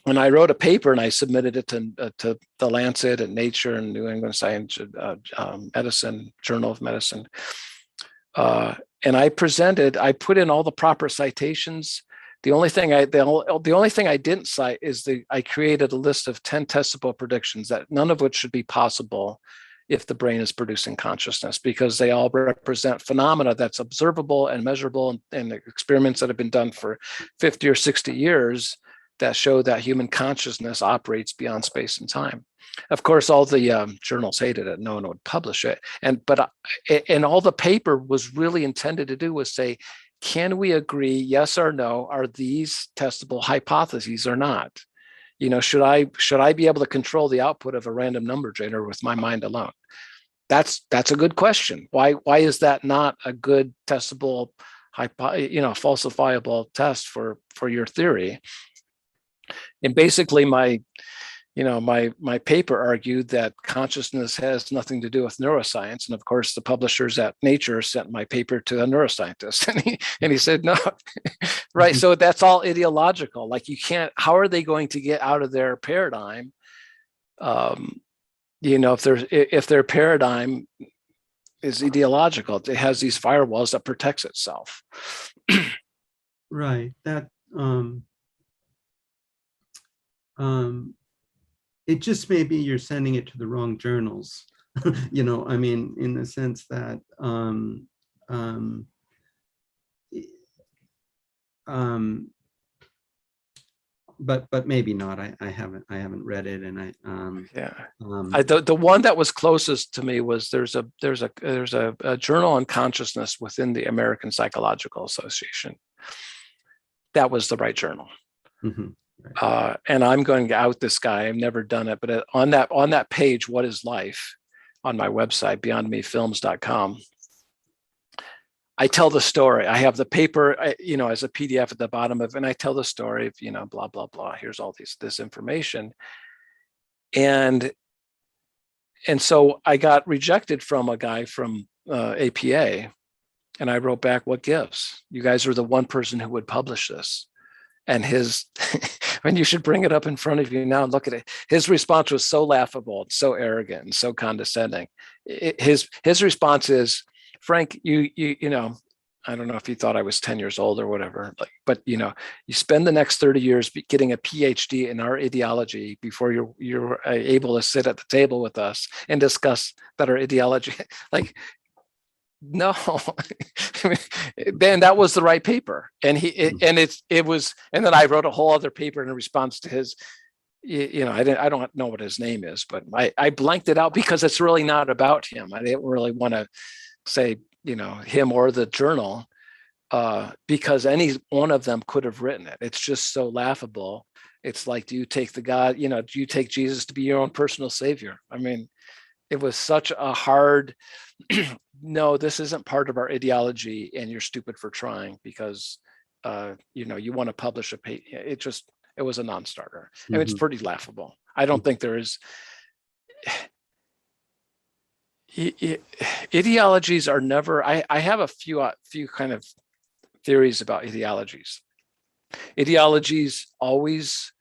And I wrote a paper and I submitted it to the Lancet and Nature and New England Science Medicine, Journal of Medicine. And I put in all the proper citations. The only thing I didn't cite is I created a list of 10 testable predictions, that none of which should be possible if the brain is producing consciousness, because they all represent phenomena that's observable and measurable, and experiments that have been done for 50 or 60 years that show that human consciousness operates beyond space and time. Of course, all the journals hated it. No one would publish it. And all the paper was really intended to do was say, can we agree, yes or no, are these testable hypotheses or not? Should I be able to control the output of a random number generator with my mind alone? That's a good question. Why is that not a good testable, falsifiable test for your theory? And basically, my my paper argued that consciousness has nothing to do with neuroscience. And of course, the publishers at Nature sent my paper to a neuroscientist. And he said, no, right. So that's all ideological. Like you can't, how are they going to get out of their paradigm? If their paradigm is ideological, it has these firewalls that protects itself. Right. That, it just may be you're sending it to the wrong journals, I mean, in the sense that, but maybe not. I haven't read it, and the one that was closest to me was there's a journal on consciousness within the American Psychological Association. That was the right journal. Mm-hmm. Right. And I'm going to out this guy. I've never done it, but on that page, What is Life, on my website, beyondmefilms.com, I tell the story. I have the paper, as a PDF at the bottom of it, and I tell the story of, blah, blah, blah. Here's all this information. And so I got rejected from a guy from APA, and I wrote back, what gives? You guys are the one person who would publish this. And you should bring it up in front of you now and look at it. His response was so laughable, so arrogant, and so condescending. His response is, Frank, you I don't know if you thought I was 10 years old or whatever, but you spend the next 30 years getting a PhD in our ideology before you're able to sit at the table with us and discuss that our ideology, no. Then that was the right paper, and and then I wrote a whole other paper in response to his. I don't know what his name is, but I blanked it out because it's really not about him. I didn't really want to say him or the journal, because any one of them could have written it. It's just so laughable. It's like, do you take do you take Jesus to be your own personal savior? I mean, it was such a hard. No, this isn't part of our ideology, and you're stupid for trying because you want to publish a paper. It was a non-starter. Mm-hmm. I mean, it's pretty laughable. I don't think there is. Ideologies are never. I have a few kind of theories about ideologies. Ideologies always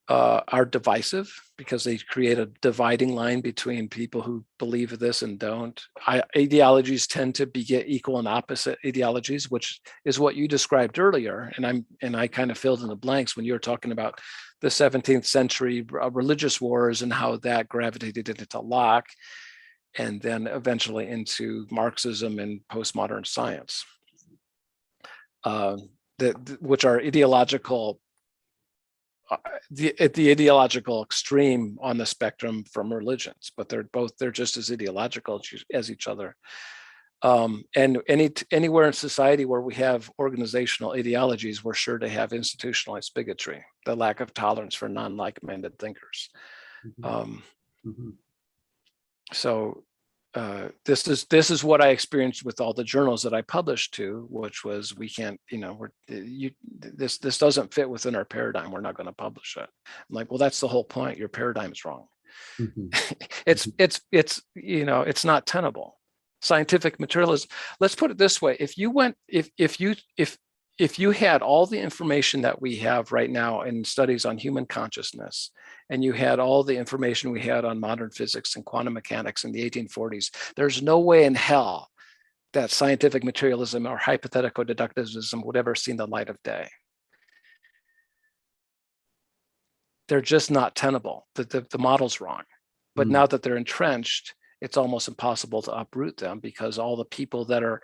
are divisive because they create a dividing line between people who believe this and don't. Ideologies tend to get equal and opposite ideologies, which is what you described earlier. And I kind of filled in the blanks when you were talking about the 17th century religious wars and how that gravitated into Locke, and then eventually into Marxism and postmodern science, which are ideological. The ideological extreme on the spectrum from religions, but they're just as ideological as each other. And anywhere in society where we have organizational ideologies, we're sure to have institutionalized bigotry, the lack of tolerance for non-like-minded thinkers. Mm-hmm. So this is what I experienced with all the journals that I published to, which was, we can't, this doesn't fit within our paradigm. We're not going to publish it. I'm like, well, that's the whole point. Your paradigm is wrong. Mm-hmm. It's not tenable. Scientific materialism. Let's put it this way: if you had all the information that we have right now in studies on human consciousness, and you had all the information we had on modern physics and quantum mechanics in the 1840s, there's no way in hell that scientific materialism or hypothetical deductivism would ever see the light of day. They're just not tenable. The model's wrong. But now that they're entrenched, it's almost impossible to uproot them, because all the people that are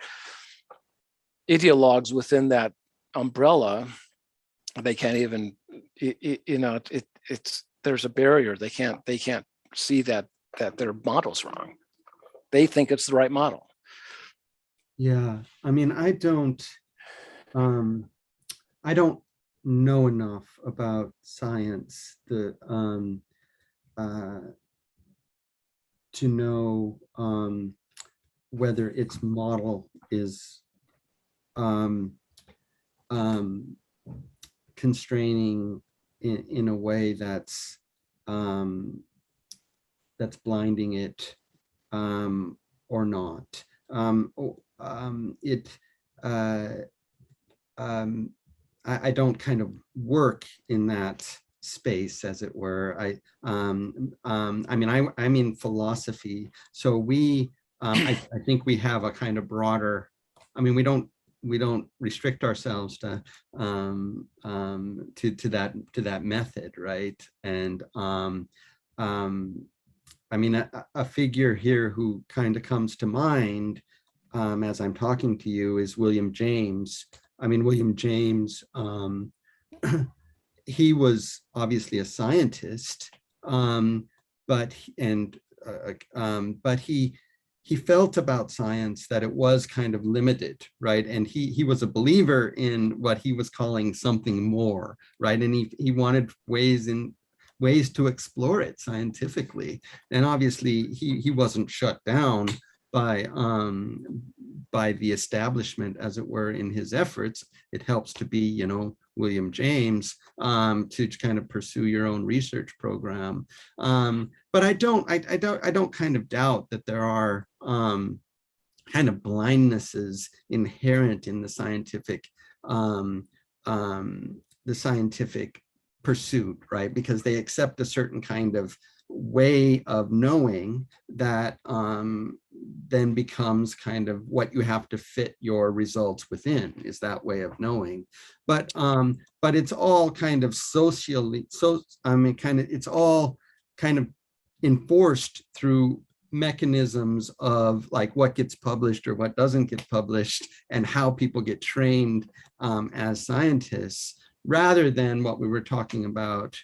ideologues within that umbrella, they can't even, there's a barrier. They can't see that their model's wrong. They think it's the right model. Yeah, I mean, I don't know enough about science to know whether its model is constraining in a way that's that's blinding it, or not. I don't kind of work in that space, as it were. I mean, I'm in philosophy, so I think we have a kind of broader. I mean, we don't restrict ourselves to that method, right? And I mean, a figure here who kind of comes to mind as I'm talking to you is William James. I mean, William James, he was obviously a scientist, but he felt about science that it was kind of limited, right? And he was a believer in what he was calling something more, right? And he wanted ways to explore it scientifically. And obviously he wasn't shut down by the establishment, as it were, in his efforts. It helps to be, you know, William James, to kind of pursue your own research program. But I don't kind of doubt that there are kind of blindnesses inherent in the scientific pursuit, right? Because they accept a certain kind of way of knowing that then becomes kind of what you have to fit your results within, is that way of knowing. But it's all kind of it's all kind of enforced through mechanisms of like what gets published or what doesn't get published, and how people get trained as scientists, rather than what we were talking about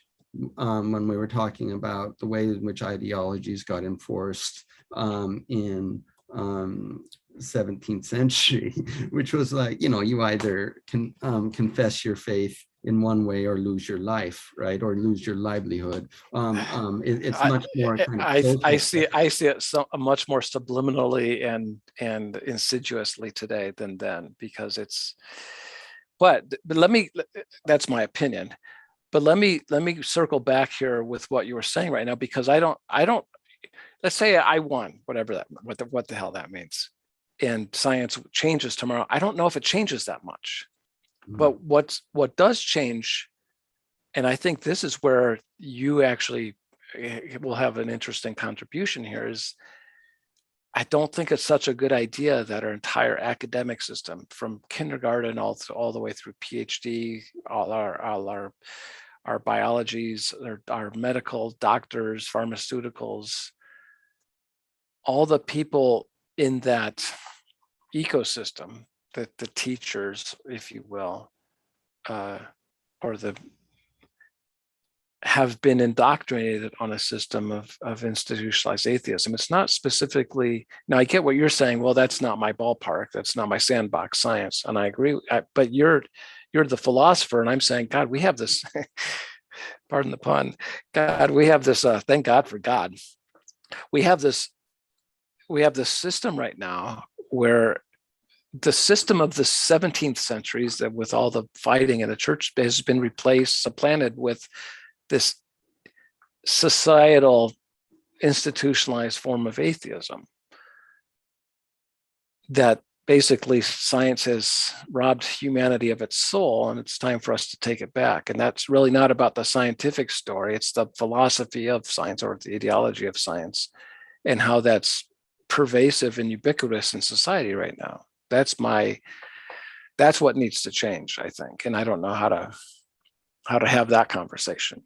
when we were talking about the way in which ideologies got enforced in 17th century, which was like, you know, you either can confess your faith in one way or lose your life, right? Or lose your livelihood. It's much more kind of I see it much more subliminally and insidiously today than then, because it's, but that's my opinion. But let me circle back here with what you were saying right now, because I don't, let's say I won, whatever what the hell that means, and science changes tomorrow. I don't know if it changes that much. But what does change, and I think this is where you actually will have an interesting contribution here, is I don't think it's such a good idea that our entire academic system, from kindergarten all the way through PhD, all our biologies, our medical doctors, pharmaceuticals, all the people in that ecosystem, the teachers, if you will, have been indoctrinated on a system of institutionalized atheism. It's not specifically, now I get what you're saying, well, that's not my ballpark, that's not my sandbox science, and I agree, but you're the philosopher, and I'm saying, God, we have this, pardon the pun, God, we have this, thank God for God, we have this system right now where the system of the 17th centuries, that with all the fighting in the church, has been supplanted with this societal institutionalized form of atheism, that basically science has robbed humanity of its soul, and it's time for us to take it back. And that's really not about the scientific story, it's the philosophy of science, or the ideology of science, and how that's pervasive and ubiquitous in society right now. That's what needs to change, I think. And I don't know how to have that conversation.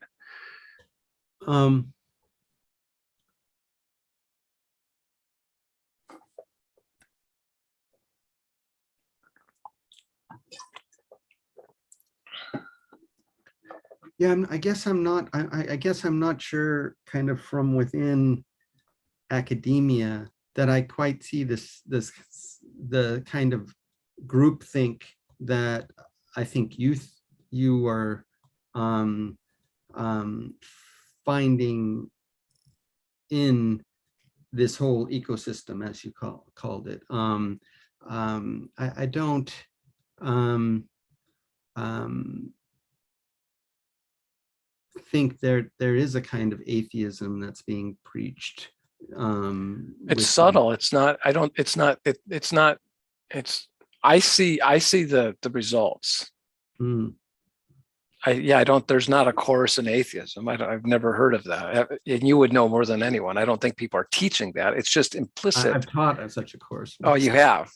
Yeah, I guess I'm not sure, kind of from within academia, that I quite see the kind of groupthink that I think you are finding in this whole ecosystem, as you called it. I don't. think there is a kind of atheism that's being preached. It's subtle. It's not. I don't. It's not. It's not. It's. I see the results. Mm. I don't. There's not a course in atheism. I've never heard of that, and you would know more than anyone. I don't think people are teaching that. It's just implicit. I've taught such a course. Oh, you have.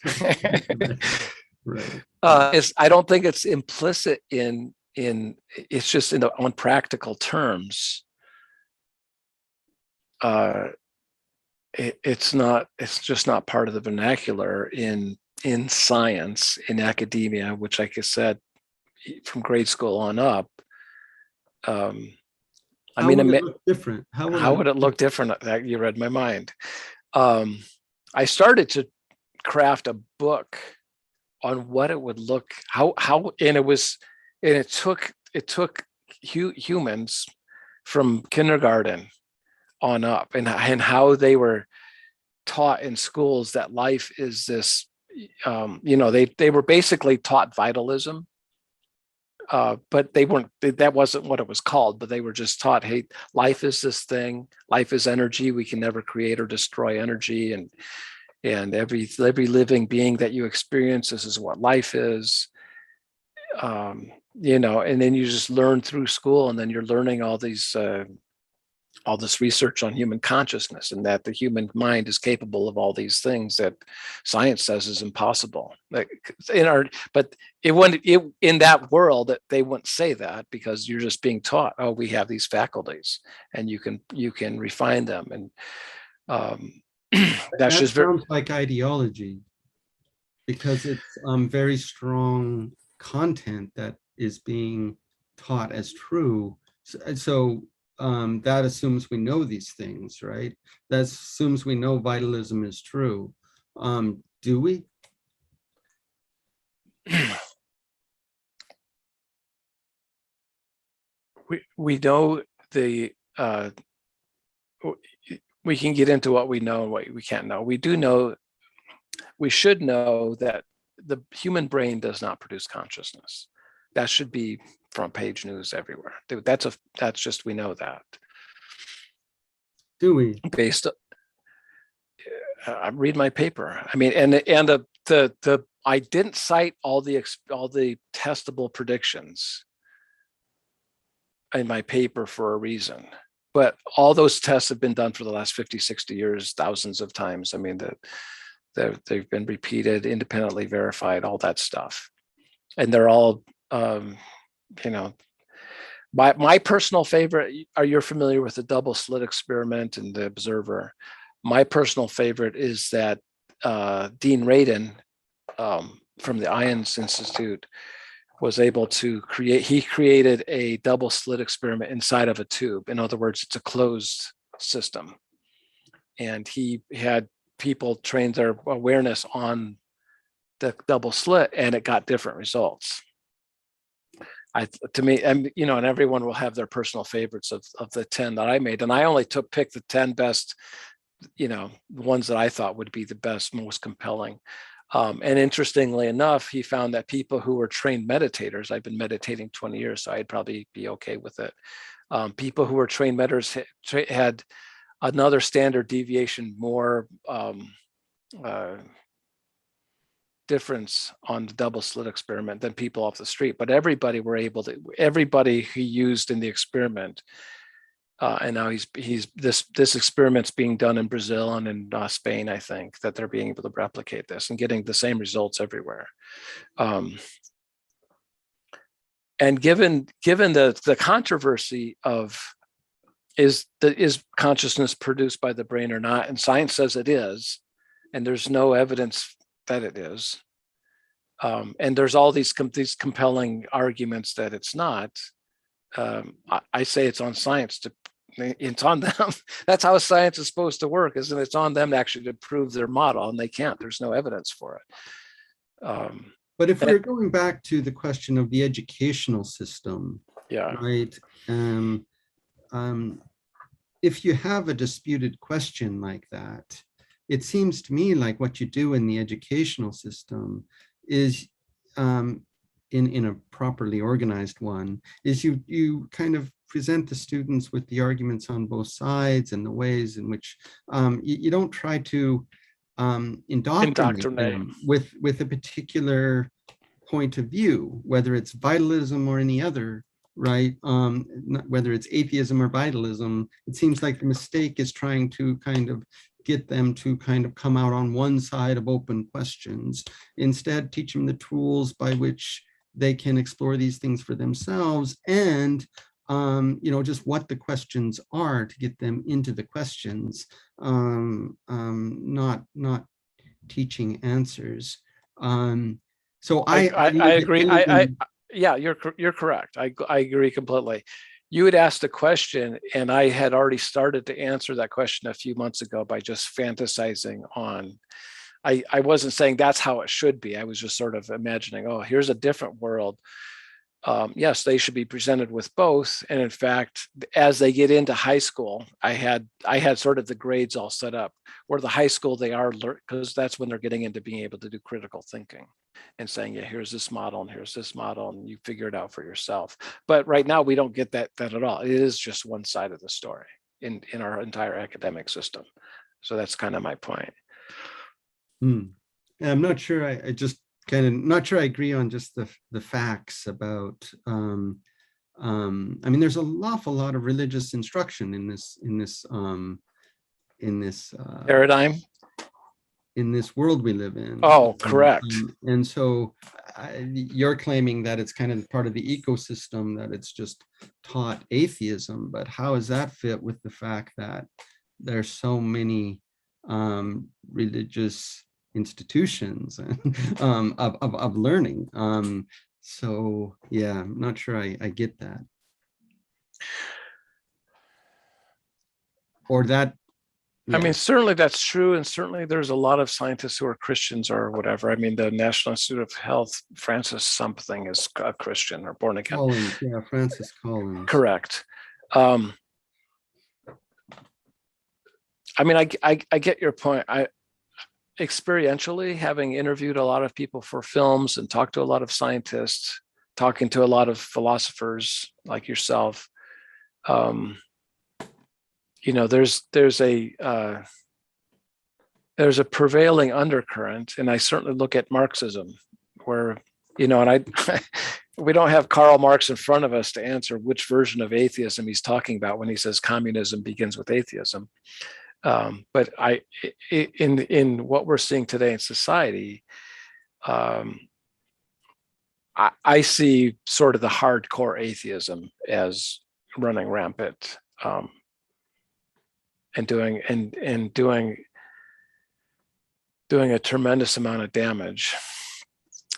Right. I don't think it's implicit in. It's just on practical terms. It's not. It's just not part of the vernacular in science, in academia, which, like I said, from grade school on up. How would it look different? How would it look different? You read my mind. I started to craft a book on what it would look, and it took humans from kindergarten on up, and how they were taught in schools that life is this. They were basically taught vitalism. But they weren't. That wasn't what it was called. But they were just taught, "Hey, life is this thing. Life is energy. We can never create or destroy energy, and every living being that you experience, this is what life is." And then you just learn through school, and then you're learning all this research on human consciousness, and that the human mind is capable of all these things that science says is impossible. But it wouldn't, in that world, that they wouldn't say that, because you're just being taught, oh, we have these faculties, and you can refine them, and that just sounds like ideology, because it's very strong content that is being taught as true. So that assumes we know these things, right? That assumes we know vitalism is true. Do we? We know we can get into what we know and what we can't know. We do know, we should know that the human brain does not produce consciousness. That should be front page news everywhere. That's just, we know that. Do we? Read my paper. I mean, and the I didn't cite all the testable predictions in my paper for a reason, but all those tests have been done for the last 50, 60 years, thousands of times. I mean, they've been repeated, independently verified, all that stuff. And they're all, my personal favorite, you're familiar with the double slit experiment and the observer. My personal favorite is that Dean Radin from the Ions Institute was able to created a double slit experiment inside of a tube. In other words, it's a closed system. And he had people train their awareness on the double slit, and it got different results. And everyone will have their personal favorites of the 10 that I made. And I only picked the 10 best, ones that I thought would be the best, most compelling. And interestingly enough, he found that people who were trained meditators, I've been meditating 20 years, so I'd probably be okay with it. People who were trained meditators had another standard deviation more difference on the double slit experiment than people off the street. But everybody he used in the experiment, and now this experiment's being done in Brazil and in Spain, I think, that they're being able to replicate this and getting the same results everywhere. And given the controversy of is consciousness produced by the brain or not, and science says it is, and there's no evidence that it is, and there's all these compelling arguments that it's not. I say it's on science it's on them. That's how science is supposed to work, isn't it? It's on them actually to prove their model, and they can't. There's no evidence for it. But if we're going back to the question of the educational system, yeah, right? If you have a disputed question like that, it seems to me like what you do in the educational system is, in a properly organized one, is you kind of present the students with the arguments on both sides and the ways in which you don't try to indoctrinate them with a particular point of view, whether it's vitalism or any other, right? Whether it's atheism or vitalism, it seems like the mistake is trying to kind of get them to kind of come out on one side of open questions. Instead, teach them the tools by which they can explore these things for themselves, and just what the questions are to get them into the questions, not teaching answers. So I agree. Yeah, you're correct. I agree completely. You had asked a question, and I had already started to answer that question a few months ago by just fantasizing on. I wasn't saying that's how it should be. I was just sort of imagining, oh, here's a different world. Yes, they should be presented with both. And in fact, as they get into high school, I had sort of the grades all set up where the high school they are, because that's when they're getting into being able to do critical thinking and saying, yeah, here's this model and here's this model, and you figure it out for yourself. But right now we don't get that at all. It is just one side of the story in our entire academic system. So that's kind of my point. I'm not sure. I just kind of not sure I agree on just the facts about. I mean, there's an awful lot of religious instruction in this paradigm, in this world we live in. Oh, correct. And so you're claiming that it's kind of part of the ecosystem, that it's just taught atheism, but how does that fit with the fact that there's so many religious institutions of learning? So yeah, I'm not sure I get that. Or that, yeah. I mean, certainly that's true. And certainly there's a lot of scientists who are Christians or whatever. I mean, the National Institute of Health, Francis something is a Christian or born again. Collins, yeah, Francis Collins. Correct. I mean, I get your point. Experientially, having interviewed a lot of people for films and talked to a lot of scientists, talking to a lot of philosophers like yourself, there's a prevailing undercurrent, and I certainly look at Marxism, where and we don't have Karl Marx in front of us to answer which version of atheism he's talking about when he says communism begins with atheism. But in what we're seeing today in society, I see sort of the hardcore atheism as running rampant, and doing a tremendous amount of damage.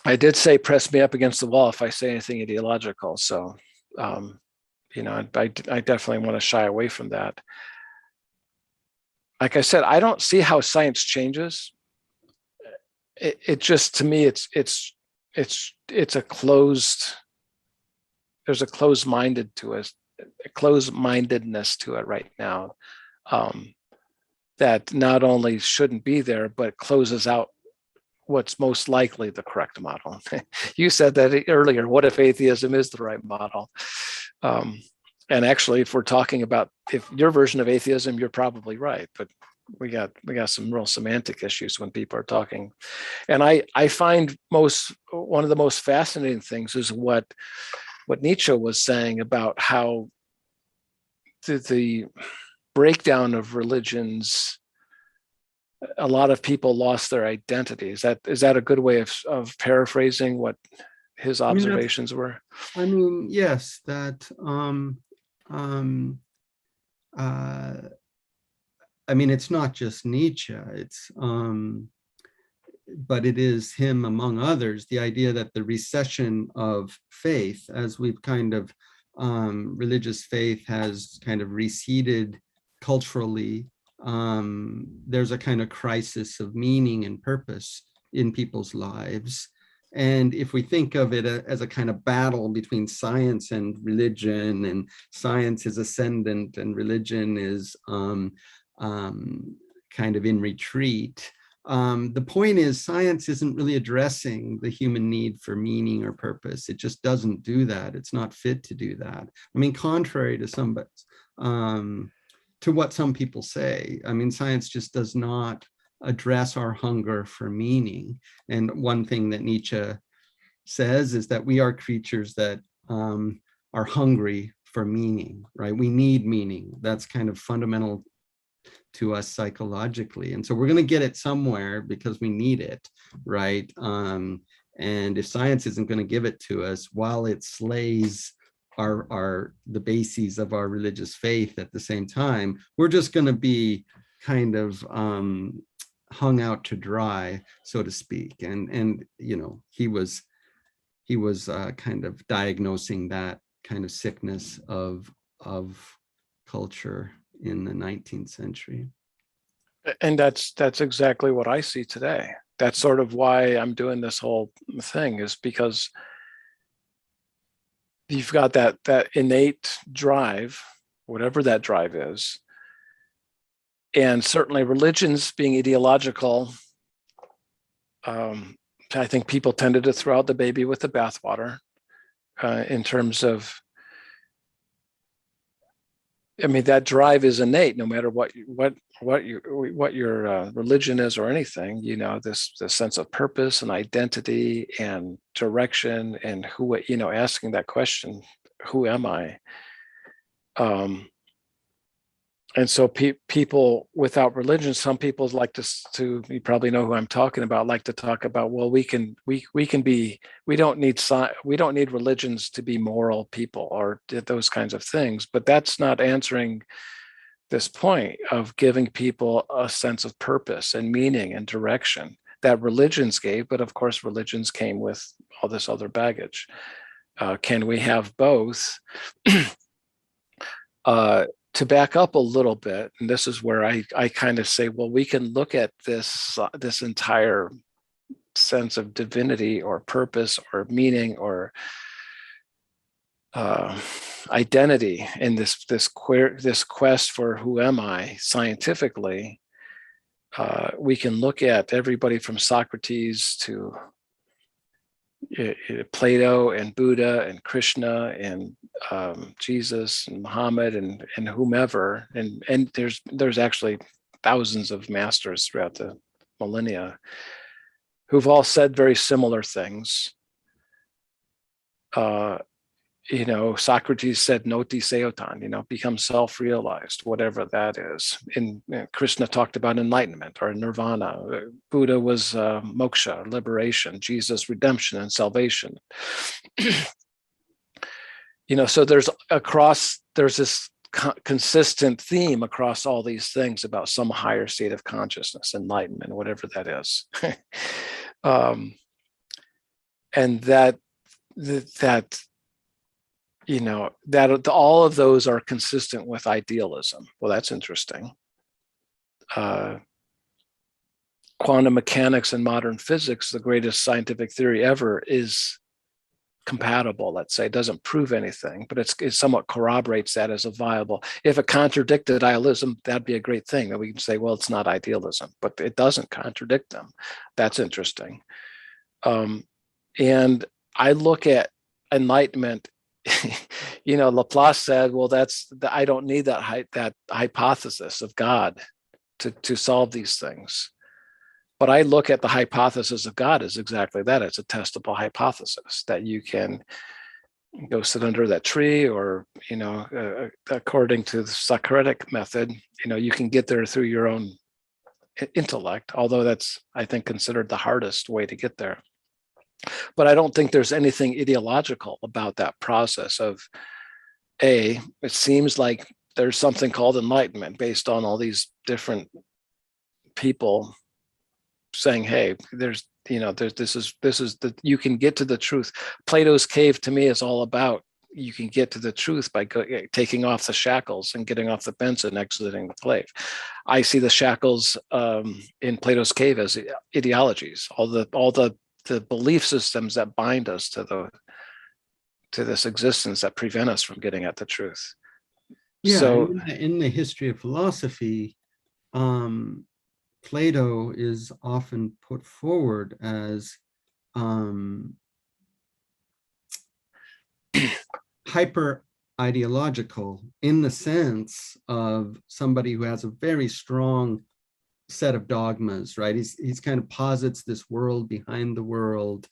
I did say, press me up against the wall if I say anything ideological. So, I definitely want to shy away from that. Like I said, I don't see how science changes. It just, to me, it's a closed. There's a closed-mindedness to it right now, that not only shouldn't be there, but closes out what's most likely the correct model. You said that earlier. What if atheism is the right model? And actually, if we're talking about if your version of atheism, you're probably right. But we got some real semantic issues when people are talking. And I find one of the most fascinating things is what Nietzsche was saying about how the breakdown of religions, a lot of people lost their identity. Is that a good way of paraphrasing what his observations were? I mean, yes, that I mean, it's not just Nietzsche, it's but it is him among others, the idea that the recession of faith, as we've kind of religious faith has kind of receded culturally, there's a kind of crisis of meaning and purpose in people's lives. And if we think of it as a kind of battle between science and religion, and science is ascendant and religion is kind of in retreat, The point is, science isn't really addressing the human need for meaning or purpose. It just doesn't do that. It's not fit to do that. I mean, contrary to to what some people say, I mean, science just does not address our hunger for meaning. And one thing that Nietzsche says is that we are creatures that are hungry for meaning, right? We need meaning. That's kind of fundamental to us psychologically. And so we're going to get it somewhere because we need it, right? And if science isn't going to give it to us, while it slays the bases of our religious faith at the same time, we're just going to be kind of hung out to dry, so to speak. And you know, he was kind of diagnosing that kind of sickness of culture in the 19th century. And that's exactly what I see today. That's sort of why I'm doing this whole thing, is because you've got that innate drive, whatever that drive is. And certainly religions being ideological, I think people tended to throw out the baby with the bathwater in terms of, I mean, that drive is innate, no matter what your religion is or anything. You know, this sense of purpose and identity and direction, and who, you know, asking that question, who am I? And so people without religion, some people like to, you probably know who I'm talking about, like to talk about, well, we don't need religions to be moral people or those kinds of things. But that's not answering this point of giving people a sense of purpose and meaning and direction that religions gave. But of course, religions came with all this other baggage. Can we have both? To back up a little bit, and this is where I kind of say, well, we can look at this entire sense of divinity or purpose or meaning or identity in this quest for who am I scientifically. We can look at everybody from Socrates to Plato and Buddha and Krishna and Jesus and Muhammad and whomever, and there's actually thousands of masters throughout the millennia who've all said very similar things. You know, Socrates said "Noti seotan," you know, become self-realized, whatever that is. And Krishna talked about enlightenment or nirvana. Buddha was moksha, liberation. Jesus, redemption and salvation. You know, so there's this consistent theme across all these things about some higher state of consciousness, enlightenment, whatever that is. And that you know, that all of those are consistent with idealism. Well, that's interesting. Quantum mechanics and modern physics, the greatest scientific theory ever, is compatible, let's say. It doesn't prove anything, but it somewhat corroborates that as a viable. If it contradicted idealism, that'd be a great thing. That we can say, well, it's not idealism, but it doesn't contradict them. That's interesting. And I look at enlightenment. You know, Laplace said, well, I don't need that hypothesis of God to solve these things. But I look at the hypothesis of God as exactly that. It's a testable hypothesis that you can go sit under that tree, or, you know, according to the Socratic method, you know, you can get there through your own intellect, although that's, I think, considered the hardest way to get there. But I don't think there's anything ideological about that process of, it seems like there's something called enlightenment based on all these different people saying, hey, this is you can get to the truth. Plato's cave to me is all about, you can get to the truth by taking off the shackles and getting off the bench and exiting the cave. I see the shackles in Plato's cave as ideologies, all the belief systems that bind us to this existence that prevent us from getting at the truth. Yeah, so in the history of philosophy, Plato is often put forward as hyper ideological, in the sense of somebody who has a very strong set of dogmas, right? He's kind of posits this world behind the world,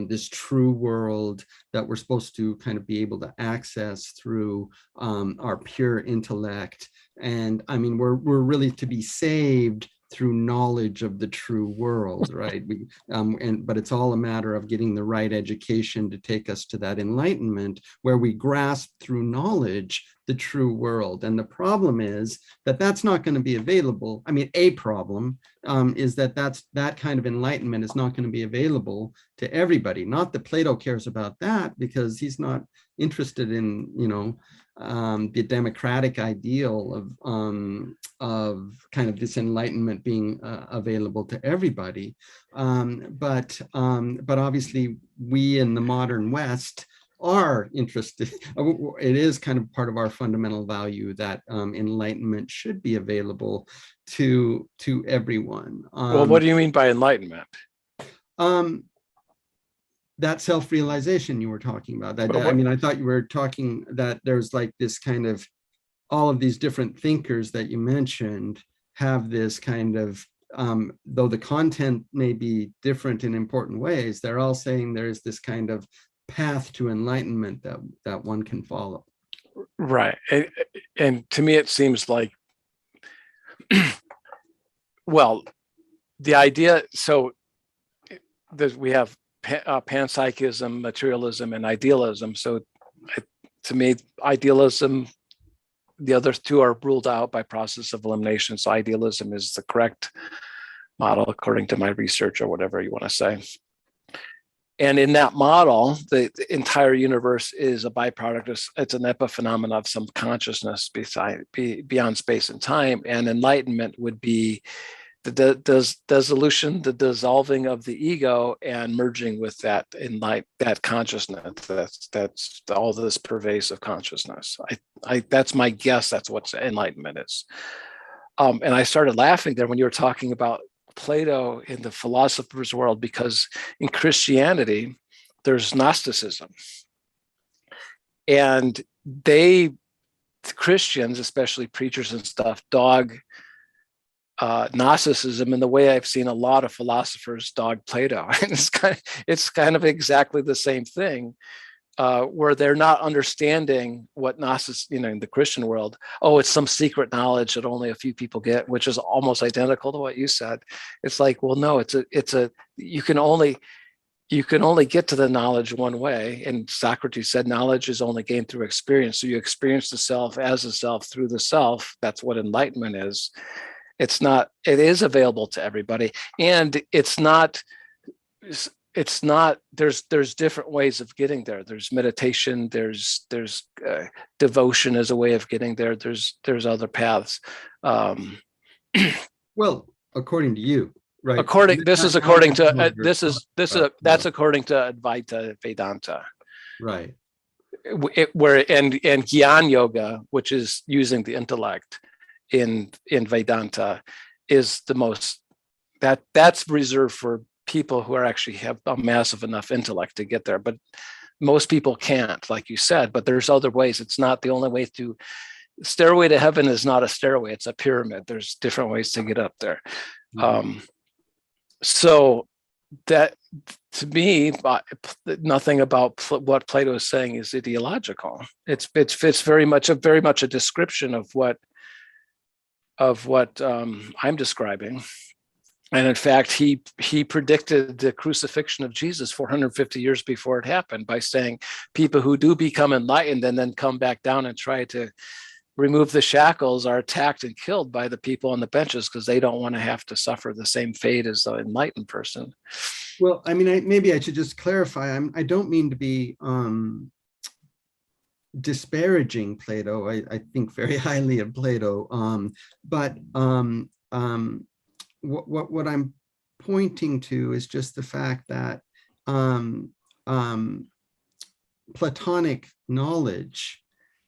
this true world that we're supposed to kind of be able to access through our pure intellect. And I mean, we're really to be saved through knowledge of the true world, right? But it's all a matter of getting the right education to take us to that enlightenment where we grasp through knowledge the true world. And the problem is that that's not going to be available. I mean, a problem is that that kind of enlightenment is not going to be available to everybody. Not that Plato cares about that, because he's not interested in, the democratic ideal of kind of this enlightenment being available to everybody. But obviously we in the modern West are interested. It is kind of part of our fundamental value that enlightenment should be available to everyone. Well, what do you mean by enlightenment? That self-realization you were talking about. I mean, I thought you were talking that there's like this kind of, all of these different thinkers that you mentioned have this kind of, though the content may be different in important ways, they're all saying there's this kind of path to enlightenment that one can follow. Right. And to me, it seems like, well, the idea, so we have panpsychism, materialism, and idealism. So to me, idealism, the other two are ruled out by process of elimination. So idealism is the correct model according to my research, or whatever you want to say. And in that model, the entire universe is a byproduct. It's an epiphenomenon of some consciousness beyond space and time. And enlightenment would be the dissolution, the dissolving of the ego, and merging with that that consciousness. That's all this pervasive consciousness. That's my guess. That's what enlightenment is. And I started laughing there when you were talking about Plato in the philosopher's world, because in Christianity there's Gnosticism, and Christians, especially preachers and stuff, dog Gnosticism in the way I've seen a lot of philosophers dog Plato. And it's kind of exactly the same thing, where they're not understanding what Gnosis, in the Christian world, it's some secret knowledge that only a few people get, which is almost identical to what you said. It's like, well, no, you can only get to the knowledge one way. And Socrates said knowledge is only gained through experience. So you experience the self as a self through the self. That's what enlightenment is. It is available to everybody. And there's different ways of getting there. There's meditation, there's devotion as a way of getting there. There's other paths. Well, according to you, right? That's according to Advaita Vedanta. Right. And Gyan Yoga, which is using the intellect in Vedanta, is the most that's reserved for people who actually have a massive enough intellect to get there. But most people can't, like you said. But there's other ways. It's not the only way to. Stairway to heaven is not a stairway; it's a pyramid. There's different ways to get up there. Mm-hmm. So that, to me, nothing about what Plato is saying is ideological. It's very much a description of what I'm describing. And in fact, he predicted the crucifixion of Jesus 450 years before it happened by saying people who do become enlightened and then come back down and try to remove the shackles are attacked and killed by the people on the benches, because they don't want to have to suffer the same fate as the enlightened person. Well, I mean, maybe I should just clarify. I don't mean to be disparaging Plato. I think very highly of Plato, but what I'm pointing to is just the fact that Platonic knowledge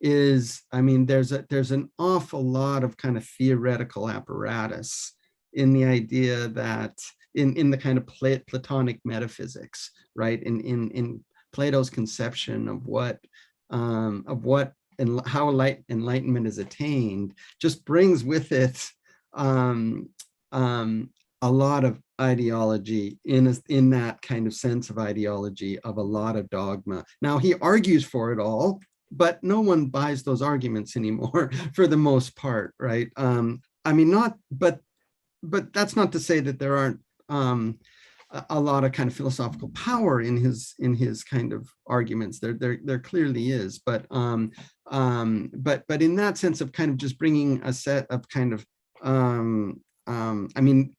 is, I mean, there's an awful lot of kind of theoretical apparatus in the idea that in the kind of Platonic metaphysics, right? In Plato's conception of what and how enlightenment is attained, just brings with it a lot of ideology in that kind of sense of ideology of a lot of dogma. Now he argues for it all, but no one buys those arguments anymore for the most part, right? I mean, but that's not to say that there aren't a lot of kind of philosophical power in his kind of arguments. There clearly is, but in that sense of kind of just bringing a set of kind of I mean,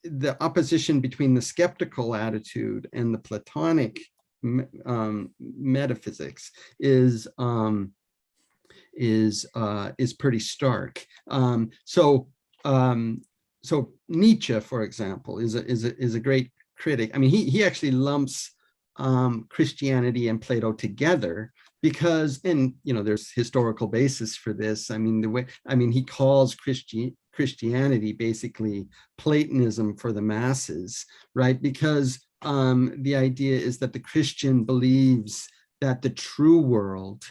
the opposition between the skeptical attitude and the Platonic metaphysics is pretty stark. So Nietzsche, for example, is a great critic. I mean, he actually lumps Christianity and Plato together because, and you know, there's historical basis for this. I mean, he calls Christianity basically Platonism for the masses, right? Because the idea is that the Christian believes that the true world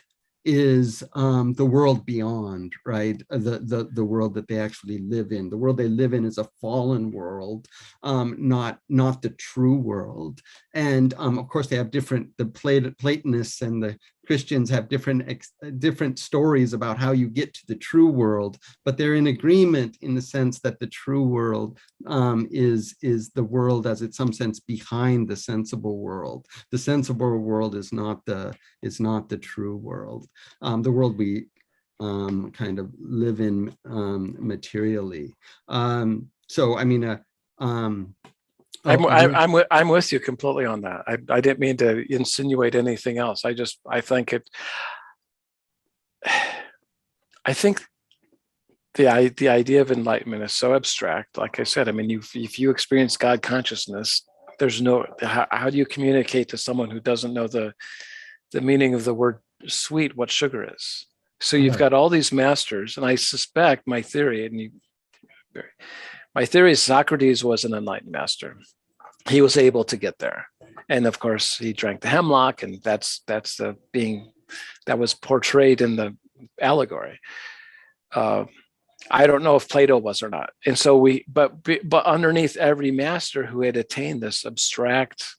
is the world beyond, right? The world that they actually live in. The world they live in is a fallen world, not the true world. And of course, they have the Platonists and the Christians have different stories about how you get to the true world, but they're in agreement in the sense that the true world is the world as it's some sense behind the sensible world. The sensible world is not the true world. The world we kind of live in materially. So I mean, I'm with you completely on that. I didn't mean to insinuate anything else. I think the idea of enlightenment is so abstract. Like I said, I mean, if you experience God consciousness, there's no, how do you communicate to someone who doesn't know the meaning of the word sweet, what sugar is? So you've got all these masters, and I suspect my theory, my theory is Socrates was an enlightened master. He was able to get there. And of course, he drank the hemlock, and that's the being that was portrayed in the allegory. I don't know if Plato was or not. And so but underneath every master who had attained this abstract,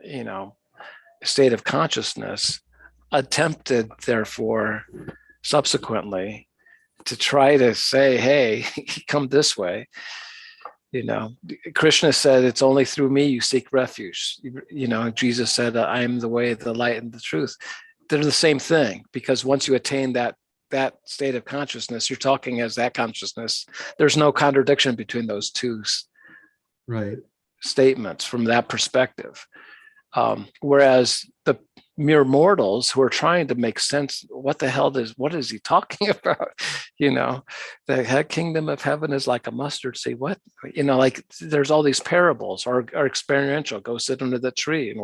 you know, state of consciousness, attempted, therefore, subsequently, to try to say, hey, come this way. You know, Krishna said, it's only through me you seek refuge. You know, Jesus said, I am the way, the light, and the truth. They're the same thing, because once you attain that state of consciousness, you're talking as that consciousness. There's no contradiction between those two statements from that perspective. Whereas the mere mortals who are trying to make sense, what is he talking about? You know, the kingdom of heaven is like a mustard seed. What, you know, like there's all these parables or experiential. Go sit under the tree and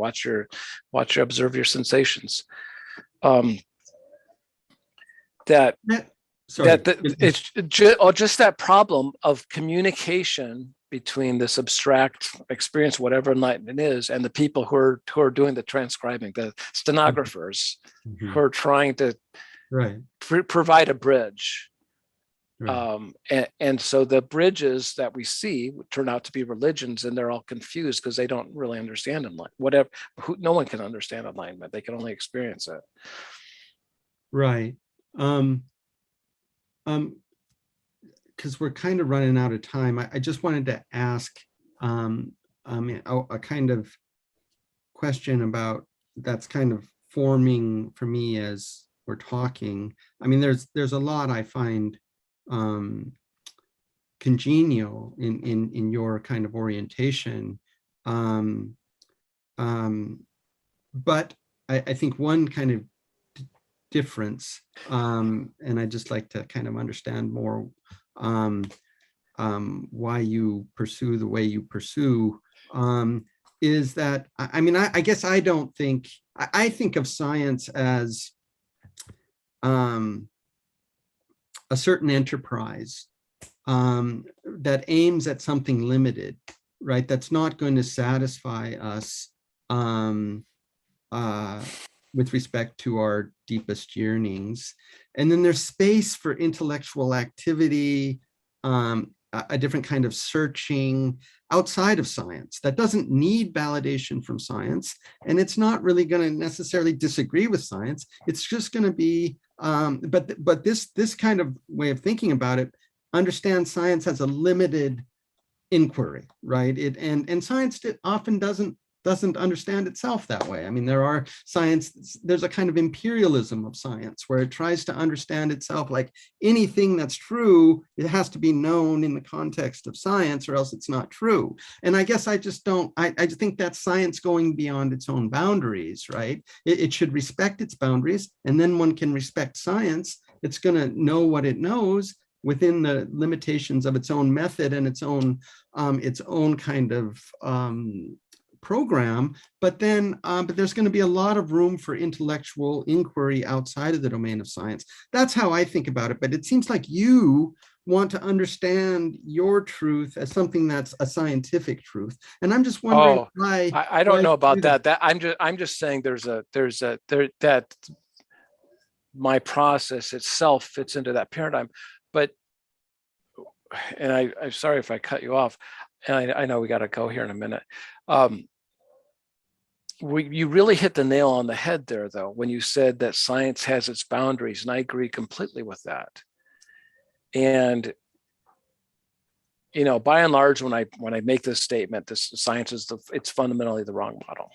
observe your sensations. It's just that problem of communication between this abstract experience, whatever enlightenment is, and the people who are doing the transcribing, the stenographers, who are trying to provide a bridge. And so the bridges that we see turn out to be religions, and they're all confused because they don't really understand enlightenment. No one can understand enlightenment. They can only experience it. Right. Because we're kind of running out of time, I just wanted to ask a kind of question about that's kind of forming for me as we're talking. I mean, there's a lot I find congenial in your kind of orientation, but I think one kind of difference, and I'd just like to kind of understand more why you pursue the way you pursue, is that, I mean, I guess I don't think, I think of science as a certain enterprise that aims at something limited, right? That's not going to satisfy us with respect to our deepest yearnings. And then there's space for intellectual activity, a different kind of searching outside of science that doesn't need validation from science. And it's not really going to necessarily disagree with science. It's just going to be, but this kind of way of thinking about it understands science as a limited inquiry, right? And science often doesn't understand itself that way. I mean, there's a kind of imperialism of science where it tries to understand itself like anything that's true, it has to be known in the context of science or else it's not true. And I guess I just think that's science going beyond its own boundaries, right? It should respect its boundaries, and then one can respect science. It's going to know what it knows within the limitations of its own method and its own kind of program, but there's going to be a lot of room for intellectual inquiry outside of the domain of science. That's how I think about it. But it seems like you want to understand your truth as something that's a scientific truth, and I'm just wondering why. I don't know about that. That I'm just saying that my process itself fits into that paradigm. But, and I'm sorry if I cut you off, and I know we got to go here in a minute. You really hit the nail on the head there, though, when you said that science has its boundaries, and I agree completely with that. And by and large, when I make this statement, this science it's fundamentally the wrong model.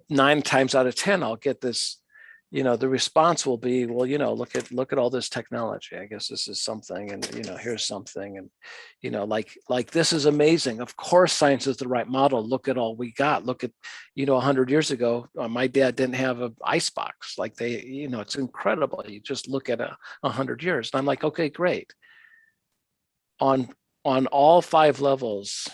9 times out of 10, I'll get this. The response will be, well, look at all this technology. I guess this is something, and here's something, and like this is amazing. Of course, science is the right model. Look at all we got. Look at 100 years ago, my dad didn't have an icebox. Like it's incredible. You just look at 100 years, and I'm like, okay, great. On all 5 levels,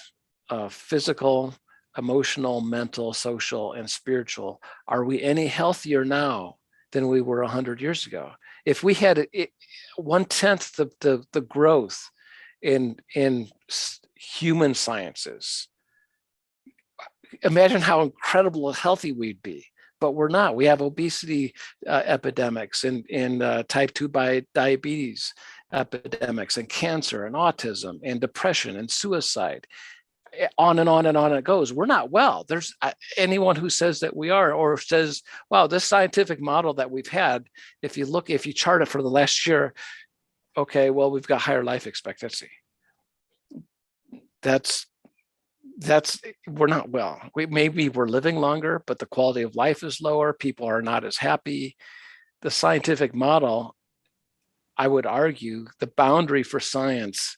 physical, emotional, mental, social, and spiritual, are we any healthier now than we were 100 years ago? If we had 1/10 the growth in human sciences, imagine how incredible and healthy we'd be. But we're not. We have obesity epidemics and type 2 diabetes epidemics and cancer and autism and depression and suicide. On and on and on it goes. We're not well. There's anyone who says that we are, or says, wow, this scientific model that we've had, if you chart it for the last year, okay, well, we've got higher life expectancy. We're not well. Maybe we're living longer, but the quality of life is lower. People are not as happy. The scientific model, I would argue, the boundary for science,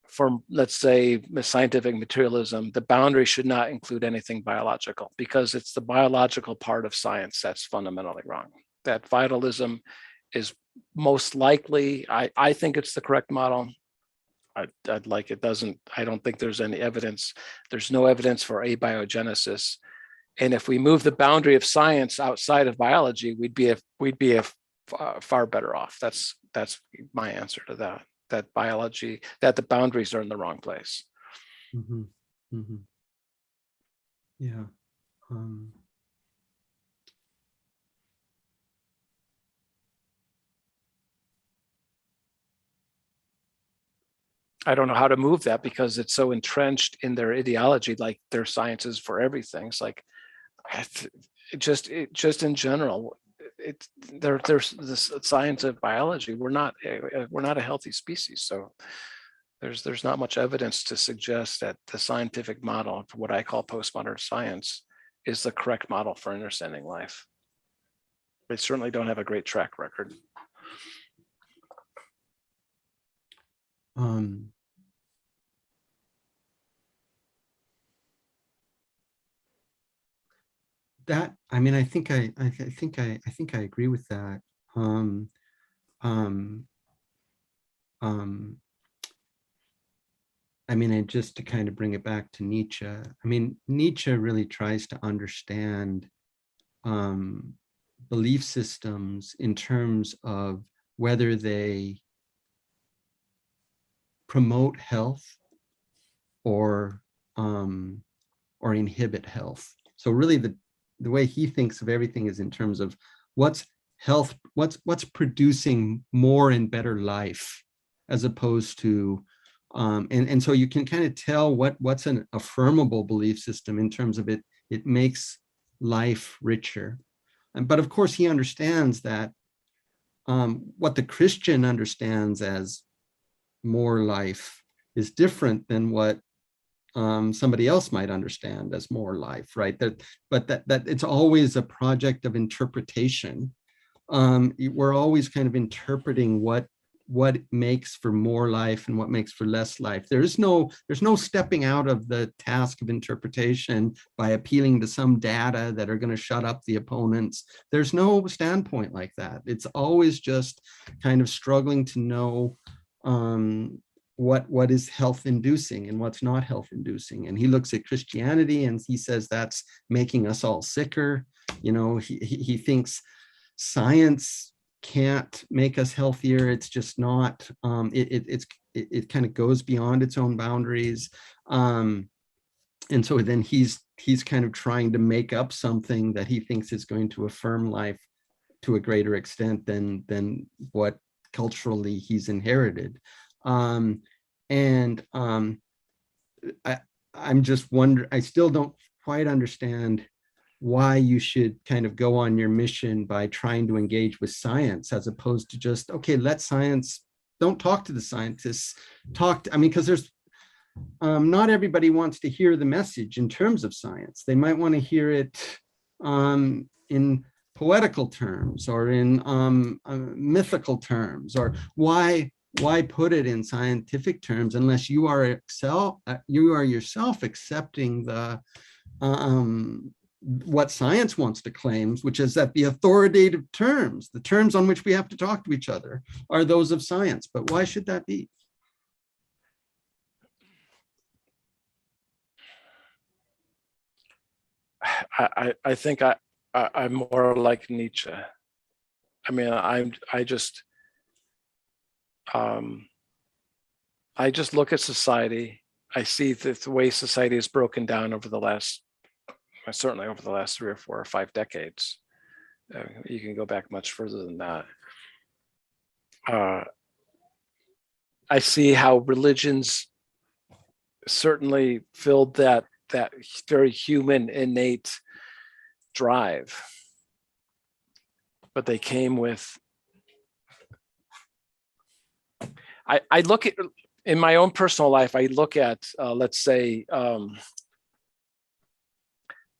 from, let's say, scientific materialism, the boundary should not include anything biological, because it's the biological part of science that's fundamentally wrong. That vitalism is most likely, I think it's the correct model. I don't think there's any evidence. There's no evidence for abiogenesis. And if we move the boundary of science outside of biology, we'd be far better off. That's my answer to that. That the boundaries are in the wrong place. Mm-hmm. Mm-hmm. Yeah. I don't know how to move that, because it's so entrenched in their ideology, like their science is for everything. It's like, just in general, there's this science of biology. We're not a healthy species, so there's not much evidence to suggest that the scientific model, for what I call postmodern science, is the correct model for understanding life. They certainly don't have a great track record. I think I agree with that. Just to kind of bring it back to Nietzsche, Nietzsche really tries to understand belief systems in terms of whether they promote health or inhibit health. So really the way he thinks of everything is in terms of what's health, what's producing more and better life, as opposed to and so you can kind of tell what's an affirmable belief system in terms of it makes life richer. But of course he understands that what the Christian understands as more life is different than what somebody else might understand as more life, right? But that it's always a project of interpretation. We're always kind of interpreting what makes for more life and what makes for less life. There's no stepping out of the task of interpretation by appealing to some data that are going to shut up the opponents. There's no standpoint like that. It's always just kind of struggling to know what is health inducing and what's not health inducing. And he looks at Christianity and he says that's making us all sicker. You know, he thinks science can't make us healthier. It's just not. It kind of goes beyond its own boundaries. And so then he's kind of trying to make up something that he thinks is going to affirm life to a greater extent than what culturally he's inherited. I'm just wondering, I still don't quite understand why you should kind of go on your mission by trying to engage with science, as opposed to just, okay, let science, don't talk to the scientists, because there's, not everybody wants to hear the message in terms of science. They might want to hear it in poetical terms or in mythical terms, or why put it in scientific terms unless you are yourself accepting the what science wants to claim, which is that the authoritative terms, the terms on which we have to talk to each other, are those of science. But why should that be? I think I'm more like Nietzsche. I mean, I just look at society. I see the way society is broken down certainly over the last 3 or 4 or 5 decades. You can go back much further than that. I see how religions certainly filled that very human innate drive, but they came with. I look at, in my own personal life, I look at, let's say,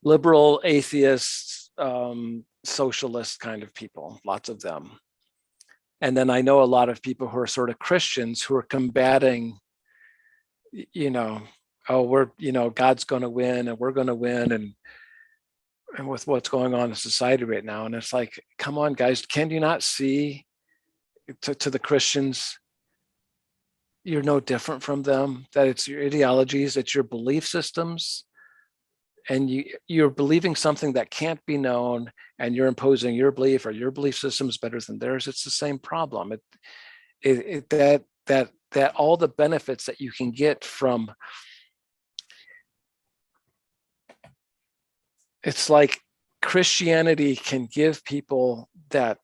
liberal, atheists, socialist kind of people, lots of them. And then I know a lot of people who are sort of Christians who are combating, God's going to win and we're going to win, and with what's going on in society right now. And it's like, come on, guys, can you not see to the Christians, you're no different from them, that it's your ideologies, it's your belief systems, and you're believing something that can't be known, and you're imposing your belief, or your belief system is better than theirs. It's the same problem. That all the benefits that you can get from, it's like Christianity can give people that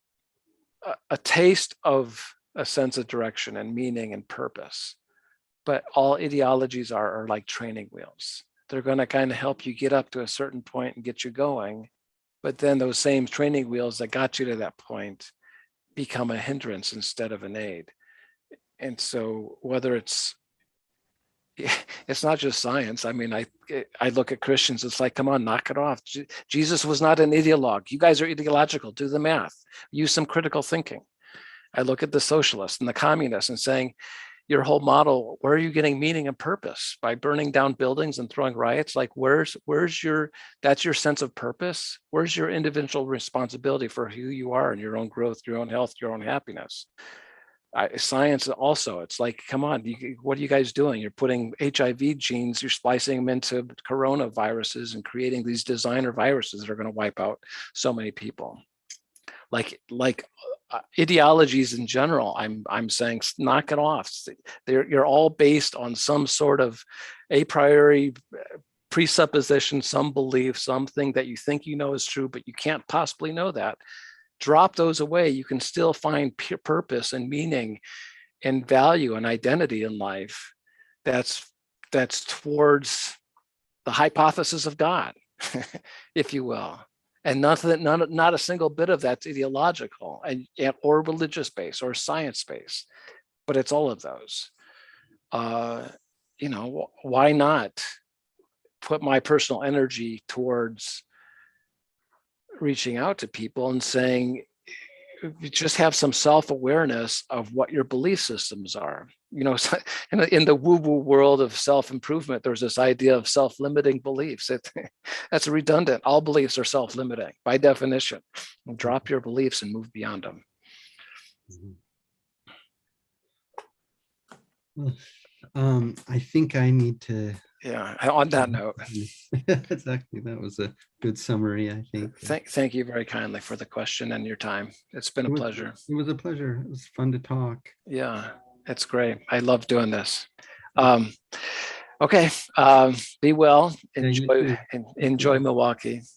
a taste of a sense of direction and meaning and purpose, but all ideologies are like training wheels. They're going to kind of help you get up to a certain point and get you going, but then those same training wheels that got you to that point become a hindrance instead of an aid. And so whether it's not just science. I mean, I look at Christians, it's like, come on, knock it off. Jesus was not an ideologue. You guys are ideological. Do the math. Use some critical thinking. I look at the socialists and the communists and saying, your whole model, where are you getting meaning and purpose? By burning down buildings and throwing riots? Like, where's that's your sense of purpose? Where's your individual responsibility for who you are and your own growth, your own health, your own happiness? Science also, it's like, come on, what are you guys doing? You're putting HIV genes, you're splicing them into coronaviruses and creating these designer viruses that are going to wipe out so many people. Like ideologies in general, I'm saying knock it off. You're all based on some sort of a priori presupposition, some belief, something that you think you know is true, but you can't possibly know that. Drop those away. You can still find purpose and meaning and value and identity in life that's towards the hypothesis of God, if you will. And not a single bit of that's ideological and or religious based or science based, but it's all of those. Why not put my personal energy towards reaching out to people and saying, just have some self-awareness of what your belief systems are. In the woo-woo world of self-improvement, there's this idea of self-limiting beliefs. That's redundant. All beliefs are self-limiting by definition. Drop your beliefs and move beyond them. I think I need to. Yeah. On that note. Exactly. That was a good summary, I think. Thank you very kindly for the question and your time. It's been a pleasure. It was a pleasure. It was fun to talk. Yeah, it's great. I love doing this. Okay. Be well. Enjoy Milwaukee.